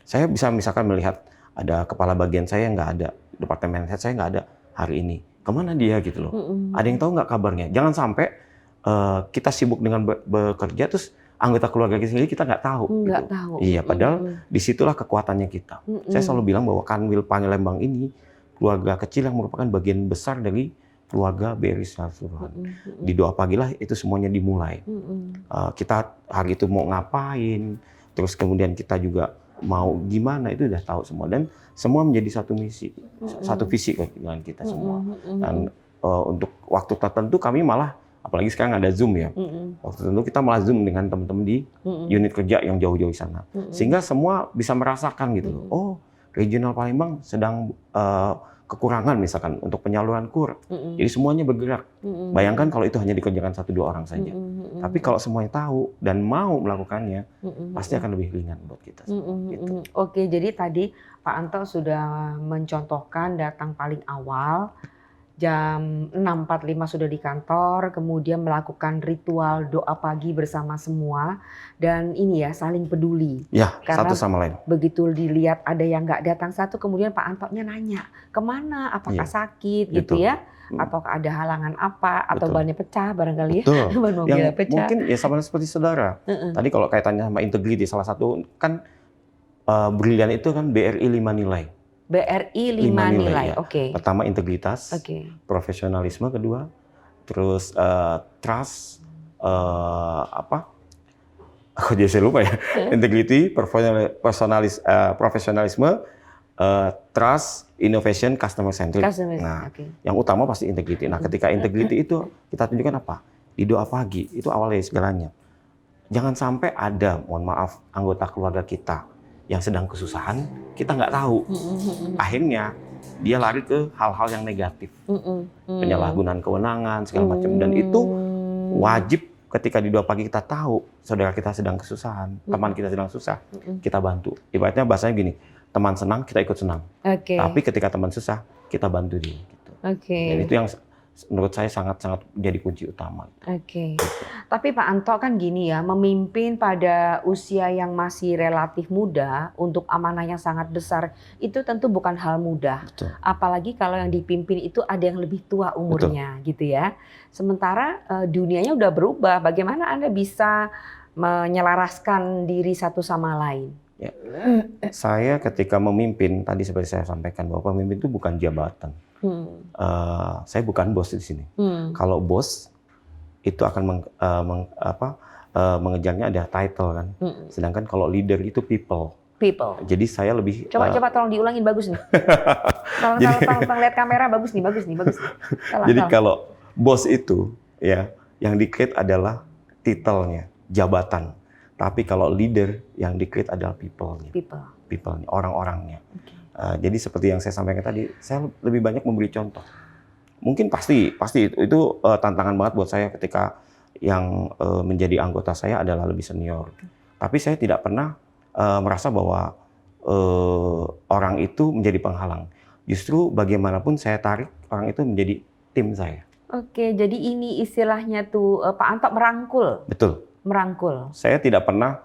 S1: Saya bisa misalkan melihat ada kepala bagian saya yang nggak ada, departemen head saya nggak ada hari ini. Kemana dia gitu loh? Ada yang tahu nggak kabarnya? Jangan sampai kita sibuk dengan bekerja terus anggota keluarga kita sendiri kita nggak tahu.
S2: Nggak
S1: gitu.
S2: tahu.
S1: Iya, padahal disitulah kekuatannya kita. Saya selalu bilang bahwa Kanwil Palembang ini keluarga kecil yang merupakan bagian besar dari keluarga BRI secara keseluruhan. Di doa pagi lah itu semuanya dimulai. Kita hari itu mau ngapain, terus kemudian kita juga mau gimana itu udah tahu semua dan semua menjadi satu misi, satu visi dengan kita semua. Dan untuk waktu tertentu kami malah apalagi sekarang ada Zoom ya. Waktu itu kita malah Zoom dengan teman-teman di unit kerja yang jauh-jauh di sana. Sehingga semua bisa merasakan gitu loh. Oh, regional Palembang sedang kekurangan misalkan untuk penyaluran KUR. Jadi semuanya bergerak. Bayangkan kalau itu hanya dikerjakan 1-2 orang saja. Tapi kalau semuanya tahu dan mau melakukannya, pasti akan lebih ringan buat kita. Gitu.
S2: Oke, jadi tadi Pak Anto sudah mencontohkan datang paling awal, jam 6.45 sudah di kantor, kemudian melakukan ritual doa pagi bersama semua, dan ini ya saling peduli.
S1: Ya,
S2: Karena
S1: satu sama lain.
S2: begitu dilihat ada yang nggak datang satu, kemudian Pak Antonya nanya, kemana? Apakah sakit gitu ya? Atau ada halangan apa? Atau bannya pecah barangkali ya? Ban mobilnya pecah.
S1: Mungkin ya sama seperti saudara. Tadi kalau kaitannya sama integriti, salah satu kan brilian itu kan BRI 5 nilai.
S2: BRI 5 nilai,
S1: ya.
S2: oke.
S1: Pertama integritas, profesionalisme kedua, terus trust, aku jadi saya lupa ya. Integrity, profesionalisme, trust, innovation, customer centric. Nah, yang utama pasti integrity. Nah, ketika integrity itu kita tunjukkan apa? Di doa pagi itu awalnya segalanya. Jangan sampai ada, mohon maaf, anggota keluarga kita yang sedang kesusahan, kita nggak tahu. Akhirnya dia lari ke hal-hal yang negatif, penyalahgunaan kewenangan segala macam. Dan itu wajib ketika di doa pagi kita tahu saudara kita sedang kesusahan, teman kita sedang susah, kita bantu. Ibaratnya bahasanya gini, teman senang kita ikut senang. Tapi ketika teman susah kita bantu dia. Gitu. Dan itu yang menurut saya sangat-sangat jadi kunci utama.
S2: Gitu. Tapi Pak Anto kan gini ya, memimpin pada usia yang masih relatif muda untuk amanah yang sangat besar itu tentu bukan hal mudah. Apalagi kalau yang dipimpin itu ada yang lebih tua umurnya gitu ya. Sementara dunianya udah berubah. Bagaimana Anda bisa menyelaraskan diri satu sama lain?
S1: Ya. Saya ketika memimpin tadi seperti saya sampaikan bahwa pemimpin itu bukan jabatan. Saya bukan bos di sini. Kalau bos itu akan mengejarnya ada title kan. Sedangkan kalau leader itu people. Jadi saya lebih
S2: coba tolong diulangin, bagus nih. Tolong lihat kamera, bagus nih.
S1: Jadi kalau bos itu ya yang di-create adalah titelnya, jabatan. Tapi kalau leader yang di-create adalah people-nya. People-nya, orang-orangnya. Jadi seperti yang saya sampaikan tadi, saya lebih banyak memberi contoh. Mungkin pasti itu tantangan banget buat saya ketika yang menjadi anggota saya adalah lebih senior. Tapi saya tidak pernah merasa bahwa orang itu menjadi penghalang. Justru bagaimanapun saya tarik orang itu menjadi tim saya.
S2: Oke, jadi ini istilahnya tuh Pak Anto merangkul.
S1: Betul.
S2: Merangkul.
S1: Saya tidak pernah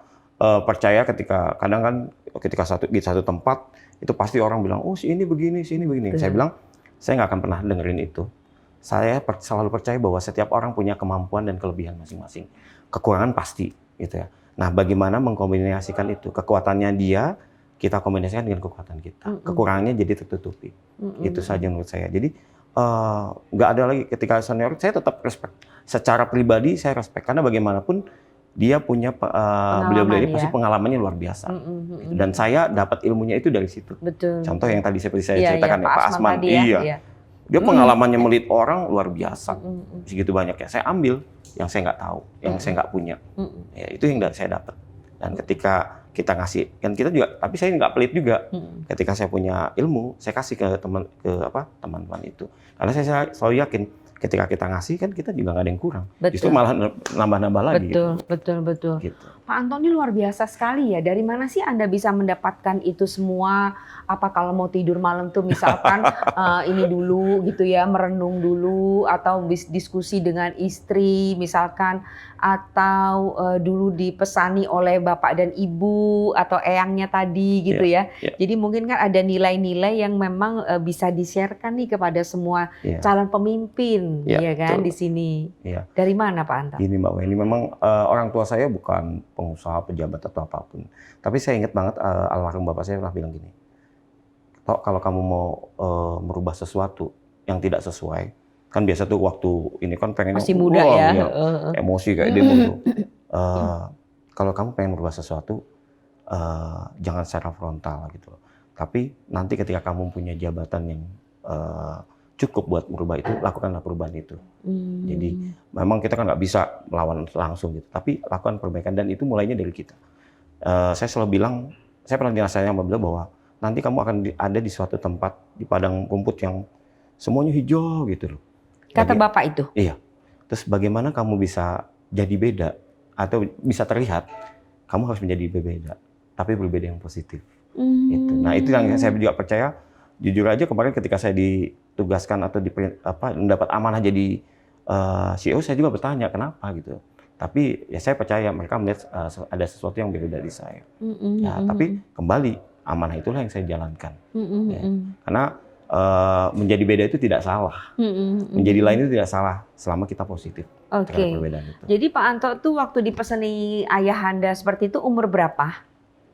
S1: percaya ketika kadang kan ketika di satu tempat itu pasti orang bilang, oh si ini begini. Saya bilang, saya nggak akan pernah dengerin itu. Saya selalu percaya bahwa setiap orang punya kemampuan dan kelebihan masing-masing. Kekurangan pasti, gitu ya. Nah, bagaimana mengkombinasikan itu? Kekuatannya dia, kita kombinasikan dengan kekuatan kita. Kekurangannya jadi tertutupi. Itu saja menurut saya. Jadi nggak ada lagi ketika senior, saya tetap respect. Secara pribadi saya respect karena bagaimanapun dia punya beliau-beliau ini pasti pengalamannya luar biasa. Dan saya dapat ilmunya itu dari situ.
S2: Betul.
S1: Contoh yang tadi seperti saya ceritakan ya, Pak Asman.
S2: Tadi, iya.
S1: Dia pengalamannya melit orang luar biasa. Segitu banyak ya. Saya ambil yang saya nggak tahu, yang saya nggak punya. Ya, itu yang saya dapat. Dan ketika kita ngasih, kan kita juga, tapi saya nggak pelit juga. Ketika saya punya ilmu, saya kasih ke teman-teman itu. Karena saya selalu yakin ketika kita ngasih kan kita juga nggak ada yang kurang. Justru malah nambah-nambah lagi.
S2: Betul. Gitu. Pak Anto ini luar biasa sekali ya. Dari mana sih Anda bisa mendapatkan itu semua? Apa kalau mau tidur malam tuh misalkan ini dulu gitu ya, merenung dulu atau diskusi dengan istri misalkan, atau dulu dipesani oleh bapak dan ibu atau eyangnya tadi gitu ya. Jadi mungkin kan ada nilai-nilai yang memang bisa di-share-kan nih kepada semua calon pemimpin ya kan di sini. Dari mana Pak Anto?
S1: Gini Mbak Weni, memang orang tua saya bukan pengusaha, pejabat atau apapun. Tapi saya ingat banget almarhum bapak saya pernah bilang gini, Tok, kalau kamu mau merubah sesuatu yang tidak sesuai, kan biasa tuh waktu ini kan pengennya
S2: masih muda ya,
S1: emosi kayak demo tuh. Kalau kamu pengen merubah sesuatu, jangan secara frontal gitu. Tapi nanti ketika kamu punya jabatan yang cukup buat merubah itu, lakukanlah perubahan itu. Jadi
S2: Hmm.
S1: memang kita kan nggak bisa melawan langsung gitu, tapi lakukan perbaikan dan itu mulainya dari kita. Saya selalu bilang, saya pernah dinasihati sama beliau bahwa nanti kamu akan ada di suatu tempat di padang rumput yang semuanya hijau gitu loh.
S2: Kata Bapak itu.
S1: Iya. Terus bagaimana kamu bisa jadi beda atau bisa terlihat, kamu harus menjadi berbeda, tapi berbeda yang positif. Gitu. Nah itu yang saya juga percaya. Jujur aja kemarin ketika saya ditugaskan atau mendapat amanah jadi CEO, saya juga bertanya kenapa gitu. Tapi ya saya percaya mereka melihat ada sesuatu yang berbeda dari saya. Ya, tapi kembali amanah itulah yang saya jalankan. Ya. Karena menjadi beda itu tidak salah. Menjadi lain itu tidak salah selama kita positif.
S2: Oke.
S1: Perbedaan itu.
S2: Jadi Pak Anto tuh waktu dipesani ayahanda seperti itu umur berapa?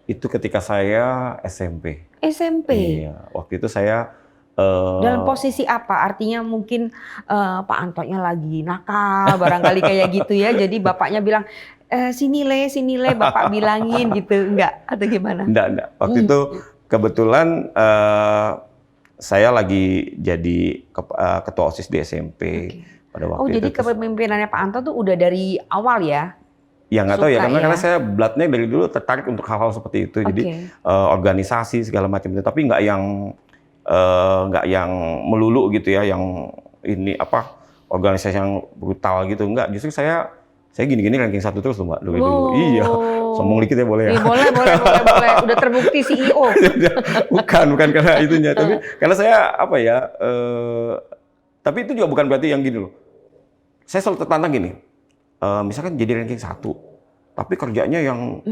S1: Itu ketika saya SMP.
S2: SMP.
S1: Iya, waktu itu saya
S2: Dalam posisi apa? Artinya mungkin Pak Antonya lagi nakal, barangkali kayak gitu ya. Jadi bapaknya bilang, sini le, bapak bilangin gitu. Enggak? Atau gimana?
S1: Enggak. Waktu itu kebetulan saya lagi jadi ketua OSIS di SMP. Pada waktu
S2: Oh,
S1: itu.
S2: jadi kepemimpinannya Pak Anto tuh udah dari awal ya?
S1: Ya nggak tahu ya,
S2: Suka
S1: karena
S2: ya?
S1: saya bloodnya dari dulu tertarik untuk hal-hal seperti itu. Jadi organisasi segala macam itu, tapi nggak yang melulu gitu ya, yang ini organisasi yang brutal gitu. Nggak, justru saya gini-gini ranking 1 terus loh Mbak dari dulu. Iya, sombong dikit ya boleh ya.
S2: Boleh. Udah terbukti CEO.
S1: bukan karena itunya, tapi karena saya tapi itu juga bukan berarti yang gini loh. Saya selalu tertantang gini. Misalkan jadi ranking 1, tapi kerjanya yang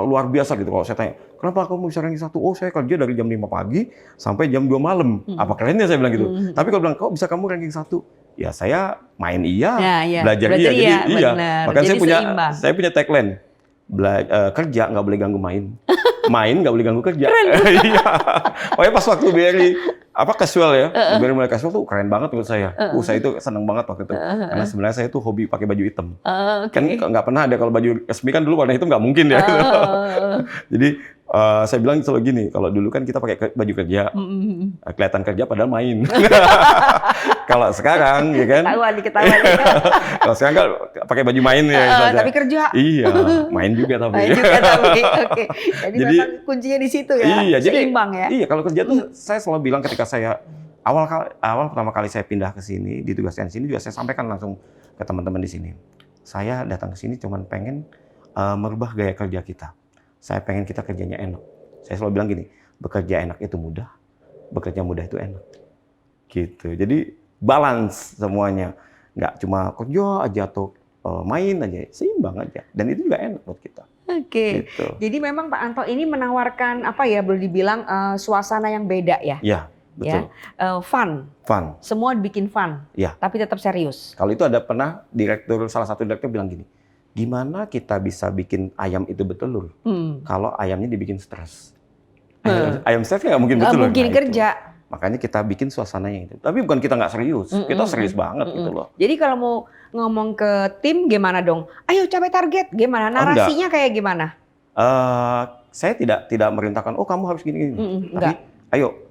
S1: luar biasa gitu. Kalau saya tanya, kenapa kamu bisa ranking 1? Oh, saya kerja dari jam 5 pagi sampai jam 2 malam. Apa kerennya saya bilang gitu. Tapi kalau bilang, kok bisa kamu ranking 1? Ya saya main belajar
S2: Berarti
S1: iya. Jadi iya.
S2: Benar.
S1: Makanya
S2: Jadi
S1: saya punya tagline. Kerja nggak boleh ganggu main. Main nggak boleh ganggu kerja. Iya. Pokoknya pas waktu BRI casual ya, BRI mulai casual tuh keren banget menurut saya. Saya itu seneng banget waktu itu. Karena sebenarnya saya tuh hobi pakai baju hitam. Kan nggak pernah ada, kalau baju resmi kan dulu warna hitam nggak mungkin ya. Jadi saya bilang selalu gini, kalau dulu kan kita pakai baju kerja, kelihatan kerja padahal main. Kalau sekarang ya kan.
S2: Ketahuan.
S1: Kalau sekarang kan pakai baju main ya.
S2: Tapi kerja.
S1: Iya, main juga tapi.
S2: Oke. Jadi memang kuncinya di situ ya.
S1: Iya,
S2: seimbang ya.
S1: Iya, kalau kerja tuh saya selalu bilang ketika saya awal pertama kali saya pindah ke sini, ditugaskan di sini juga saya sampaikan langsung ke teman-teman di sini. Saya datang ke sini cuman pengen merubah gaya kerja kita. Saya pengen kita kerjanya enak. Saya selalu bilang gini, bekerja enak itu mudah, bekerja mudah itu enak. Gitu. Jadi balance semuanya. Nggak cuma kerja aja atau main aja, seimbang aja. Dan itu juga enak buat kita.
S2: Oke.
S1: Gitu.
S2: Jadi memang Pak Anto ini menawarkan boleh dibilang suasana yang beda ya.
S1: Iya, betul.
S2: Fun. Semua dibikin fun.
S1: Iya.
S2: Tapi tetap serius.
S1: Kalau itu ada pernah salah satu direktur bilang gini, gimana kita bisa bikin ayam itu bertelur kalau ayamnya dibikin stres? Ayam stres nggak mungkin bertelur.
S2: Mungkin kerja.
S1: Makanya kita bikin suasananya itu. Tapi bukan kita nggak serius, kita serius banget gitu loh.
S2: Jadi kalau mau ngomong ke tim gimana dong? Ayo capai target, gimana? Narasinya kayak gimana?
S1: Saya tidak merintahkan, oh kamu harus gini. Tapi ayo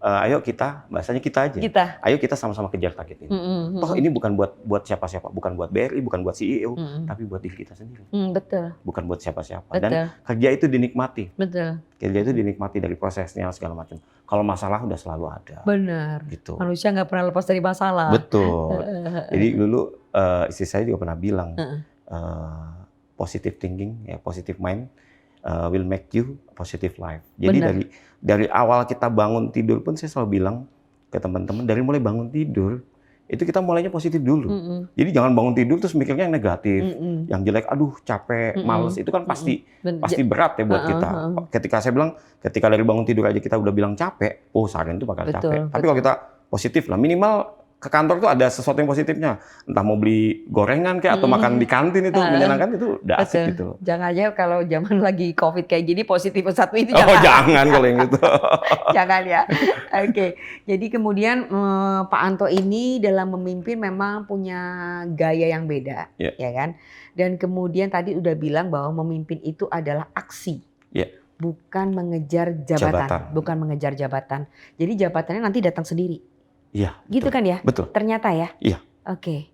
S1: ayo kita, bahasanya kita aja. Ayo kita sama-sama kejar target ini. Toh ini bukan buat siapa-siapa, bukan buat BRI, bukan buat CEO, tapi buat diri kita sendiri.
S2: Betul.
S1: Bukan buat siapa-siapa. Dan kerja itu dinikmati.
S2: Betul.
S1: Kerja itu dinikmati dari prosesnya segala macam. Kalau masalah udah selalu ada.
S2: Benar.
S1: Gitu.
S2: Manusia nggak pernah lepas dari masalah.
S1: Betul. Jadi dulu istri saya juga pernah bilang, positive thinking, positive mind will make you a positive life. Jadi dari awal kita bangun tidur pun saya selalu bilang ke teman-teman, dari mulai bangun tidur itu kita mulainya positif dulu. Jadi jangan bangun tidur terus mikirnya yang negatif, yang jelek, aduh capek, males, itu kan pasti berat ya buat kita. Ketika saya bilang, ketika dari bangun tidur aja kita udah bilang capek, seharian itu bakal capek. Tapi kalau kita positif lah, minimal ke kantor tuh ada sesuatu yang positifnya. Entah mau beli gorengan kayak atau makan di kantin itu menyenangkan, itu udah asik gitu.
S2: Jangan aja kalau zaman lagi COVID kayak gini positif satu itu
S1: jangan. Oh jangan kalau yang itu.
S2: Jangan ya. Oke. Jadi kemudian Pak Anto ini dalam memimpin memang punya gaya yang beda, ya kan? Dan kemudian tadi udah bilang bahwa memimpin itu adalah aksi. Bukan mengejar jabatan. Bukan mengejar jabatan. Jadi jabatannya nanti datang sendiri.
S1: Iya.
S2: Gitu
S1: betul.
S2: kan ya?
S1: Betul.
S2: Ternyata ya?
S1: Iya.
S2: Oke.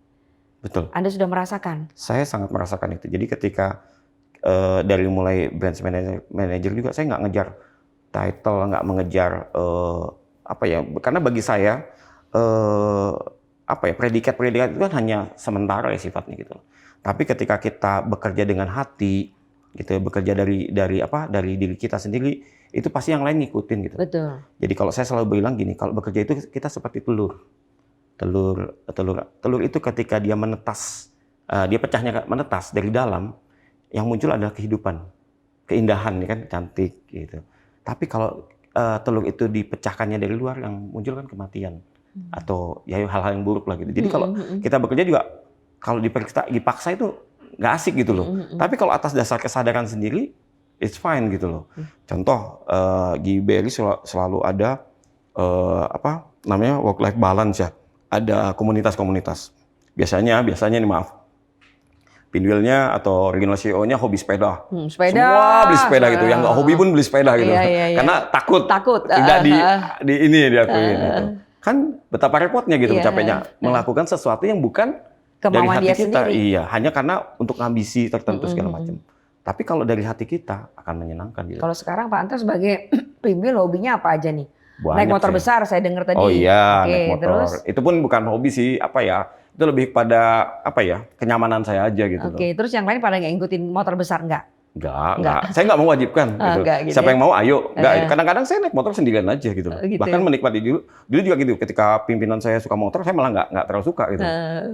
S1: Betul.
S2: Anda sudah merasakan?
S1: Saya sangat merasakan itu. Jadi ketika dari mulai branch manager juga saya nggak ngejar title, nggak mengejar apa ya? Karena bagi saya apa ya, predikat itu kan hanya sementara ya sifatnya gitu. Tapi ketika kita bekerja dengan hati, gitu, bekerja dari diri kita sendiri, itu pasti yang lain ngikutin gitu.
S2: Betul.
S1: Jadi kalau saya selalu bilang gini, kalau bekerja itu kita seperti telur. Telur itu ketika dia menetas, dia pecahnya menetas dari dalam, yang muncul adalah kehidupan, keindahan, ya kan, cantik gitu. Tapi kalau telur itu dipecahkannya dari luar, yang muncul kan kematian atau ya hal-hal yang buruk lah gitu. Jadi kalau kita bekerja juga kalau dipaksa itu nggak asik gitu loh. Tapi kalau atas dasar kesadaran sendiri, it's fine gitu loh. Contoh di BRI selalu ada apa namanya work-life balance ya. Ada komunitas-komunitas. Biasanya nih maaf, Pinwheelnya atau regional CEO-nya hobi sepeda.
S2: Sepeda.
S1: Semua beli sepeda gitu. Yang nggak hobi pun beli sepeda gitu.
S2: Iya.
S1: Karena takut tidak di ini diakuin gitu. Kan betapa repotnya gitu capeknya melakukan sesuatu yang bukan
S2: kemauan
S1: dari hati
S2: dia
S1: kita.
S2: sendiri.
S1: Iya, hanya karena untuk ambisi tertentu segala macam. Tapi kalau dari hati kita akan menyenangkan gitu.
S2: Kalau sekarang Pak Anto sebagai Pinwheel hobinya apa aja nih?
S1: Banyak
S2: naik motor
S1: sih.
S2: besar saya dengar tadi.
S1: Oh iya,
S2: Oke,
S1: naik motor.
S2: Terus?
S1: Itu pun bukan hobi sih, apa ya? Itu lebih pada apa ya? Kenyamanan saya aja gitu loh.
S2: Oke, terus yang lain pada nggak ngikutin motor besar nggak?
S1: Enggak. Saya nggak mewajibkan gitu.
S2: Enggak gitu
S1: Siapa
S2: ya?
S1: yang mau ayo. Enggak. Kadang-kadang saya naik motor sendirian aja gitu loh.
S2: Gitu
S1: Bahkan
S2: ya?
S1: menikmati dulu juga gitu. Ketika pimpinan saya suka motor, saya malah nggak terlalu suka gitu.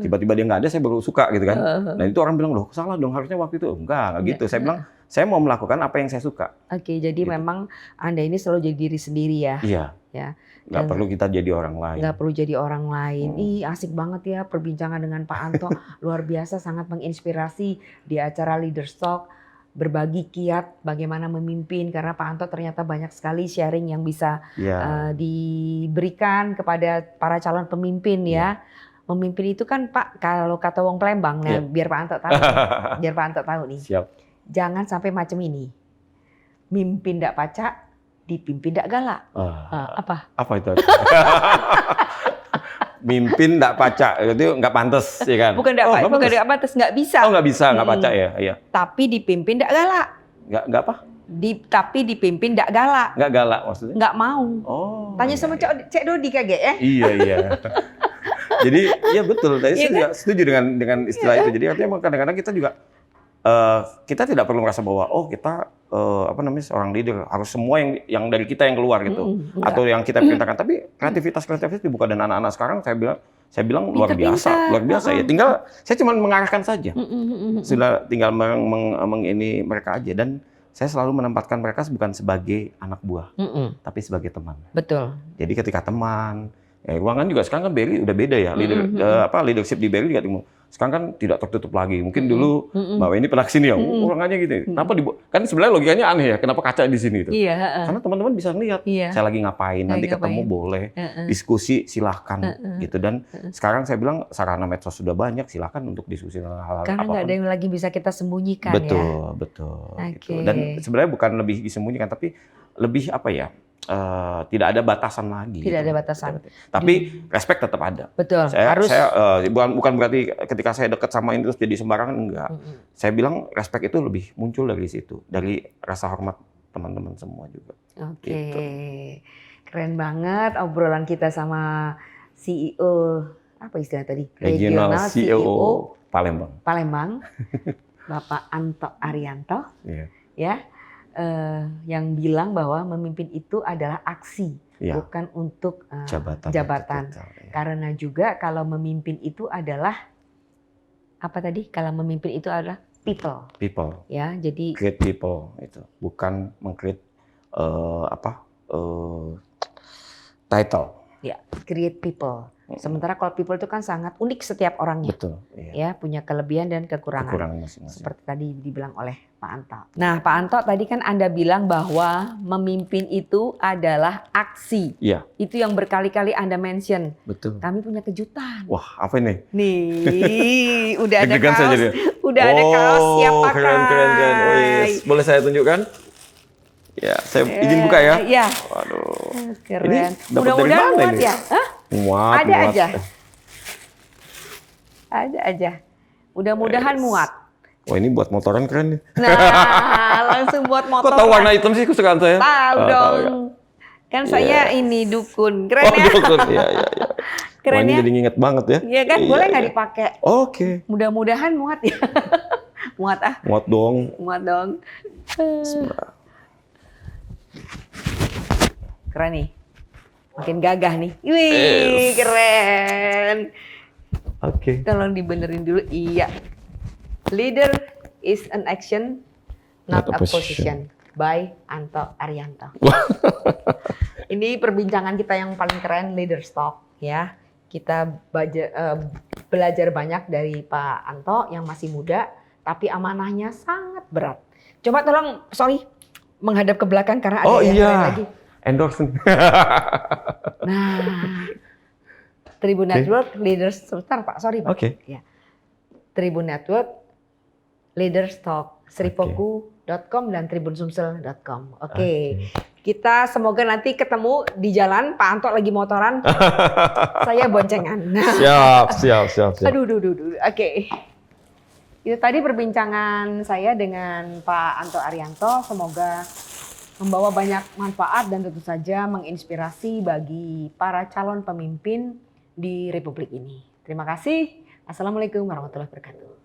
S1: Tiba-tiba dia nggak ada, saya baru suka gitu kan. Nah itu orang bilang, loh salah dong, harusnya waktu itu. Enggak gitu. Saya bilang, saya mau melakukan apa yang saya suka.
S2: Oke, jadi
S1: Gitu.
S2: memang Anda ini selalu jadi diri sendiri ya.
S1: Iya.
S2: Ya.
S1: Nggak perlu kita jadi orang lain.
S2: Nggak perlu jadi orang lain. Ih, asik banget ya perbincangan dengan Pak Anto. Luar biasa, sangat menginspirasi di acara Leaders Talk. Berbagi kiat bagaimana memimpin, karena Pak Anto ternyata banyak sekali sharing yang bisa diberikan kepada para calon pemimpin ya. Memimpin itu kan Pak, kalau kata wong Palembang, nah biar Pak Anto tahu, biar Pak Anto tahu nih.
S1: Siap.
S2: Jangan sampai macam ini. Mimpin ndak pacak, dipimpin ndak galak. Apa?
S1: Apa itu? Mimpin ndak pacak, itu nggak pantas ya kan?
S2: Bukan ndak pantas, nggak bisa.
S1: Oh nggak bisa, nggak pacak ya? Iya.
S2: Tapi dipimpin ndak galak.
S1: Nggak apa?
S2: Tapi dipimpin ndak galak.
S1: Nggak galak maksudnya?
S2: Nggak mau.
S1: Oh.
S2: Tanya sama Cek Dodi kagak ya?
S1: Iya. Jadi ya betul. Tadi saya juga setuju dengan istilah itu. Jadi artinya kadang-kadang kita juga kita tidak perlu merasa bahwa kita seorang leader harus semua yang dari kita yang keluar gitu atau yang kita perintahkan. Tapi kreativitas dibuka, dan anak-anak sekarang saya bilang luar biasa ya. Tinggal saya cuma mengarahkan saja. Sudah tinggal ini mereka aja, dan saya selalu menempatkan mereka bukan sebagai anak buah, tapi sebagai teman.
S2: Betul.
S1: Jadi ketika teman, ruangan juga sekarang kan BRI udah beda ya, leadership di BRI juga sekarang kan tidak tertutup lagi. Mungkin dulu Mbak ini pernah kesini ya, ruangannya gitu. Kenapa kan sebenarnya logikanya aneh ya, kenapa kaca di sini itu?
S2: Iya.
S1: Karena teman-teman bisa lihat saya lagi ngapain, nanti ketemu boleh, diskusi silahkan gitu. Dan sekarang saya bilang sarana medsos sudah banyak, silahkan untuk diskusi hal-hal
S2: karena nggak ada yang lagi bisa kita sembunyikan.
S1: Betul. Gitu. Dan sebenarnya bukan lebih disembunyikan, tapi lebih apa ya? Tidak ada batasan lagi.
S2: Tidak ada batasan.
S1: Tapi respect tetap ada.
S2: Betul.
S1: Saya bukan berarti ketika saya dekat sama ini terus jadi sembarangan, enggak. Saya bilang respect itu lebih muncul dari situ, dari rasa hormat teman-teman semua juga.
S2: Oke.
S1: Gitu.
S2: Keren banget obrolan kita sama CEO, apa istilah tadi?
S1: Regional CEO
S2: Palembang. Bapak Anto Arianto. Ya. Yang bilang bahwa memimpin itu adalah aksi, bukan untuk jabatan. Karena juga kalau memimpin itu adalah apa tadi? Kalau memimpin itu adalah people. Ya, jadi
S1: create people itu, bukan meng-create title.
S2: Ya, create people. Sementara kalau people itu kan sangat unik setiap orangnya.
S1: Betul.
S2: Ya, punya kelebihan dan kekurangan.
S1: Masing-masing.
S2: Seperti tadi dibilang oleh Pak Anto. Nah, Pak Anto tadi kan Anda bilang bahwa memimpin itu adalah aksi.
S1: Iya.
S2: Itu yang berkali-kali Anda mention.
S1: Betul.
S2: Kami punya kejutan.
S1: Wah, apa ini?
S2: Nih, udah ada
S1: Deg-degan
S2: kaos.
S1: saya jadi.
S2: Udah ada kaos siap pakai.
S1: Keren. Oh, yes. Boleh saya tunjukkan? Ya, saya izin buka ya.
S2: Iya.
S1: Waduh.
S2: Keren.
S1: Ini dapat dari
S2: Mudah-mudahan
S1: mana
S2: muat
S1: ini?
S2: ya. Hah?
S1: Muat,
S2: Ada
S1: muat.
S2: aja. Ada aja. Mudah-mudahan muat.
S1: Wah, ini buat motoran keren nih.
S2: Nah, langsung buat motor.
S1: Kok tahu warna hitam sih kesukaan saya?
S2: Tahu
S1: Oh,
S2: dong.
S1: tahu ya.
S2: Kan saya ini dukun. Keren
S1: Oh,
S2: ya?
S1: dukun. Iya, iya, iya.
S2: Keren
S1: Wah, ini
S2: ya?
S1: jadi nginget banget ya.
S2: Iya kan?
S1: Iya,
S2: Boleh nggak
S1: iya.
S2: dipakai?
S1: Oke.
S2: Mudah-mudahan muat ya. Muat ah.
S1: Muat dong.
S2: Muat dong. Keren nih. Makin gagah nih. Wih, keren.
S1: Oke.
S2: Tolong dibenerin dulu. Iya. Leader is an action, not a position. By Anto Arianto. Ini perbincangan kita yang paling keren, Leader Talk ya. Kita belajar banyak dari Pak Anto yang masih muda, tapi amanahnya sangat berat. Coba tolong, menghadap ke belakang karena ada yang keren lagi.
S1: Endorsement.
S2: Nah, Tribun Network Leaders, sebentar Pak, Pak.
S1: Oke.
S2: Ya. Tribun Network Leaders Talk, sripoku.com dan tribunsumsel.com. Oke. Kita semoga nanti ketemu di jalan, Pak Anto lagi motoran, saya boncengan.
S1: Siap.
S2: Aduh. Oke. Itu tadi perbincangan saya dengan Pak Anto Arianto. Semoga membawa banyak manfaat dan tentu saja menginspirasi bagi para calon pemimpin di Republik ini. Terima kasih. Assalamualaikum warahmatullahi wabarakatuh.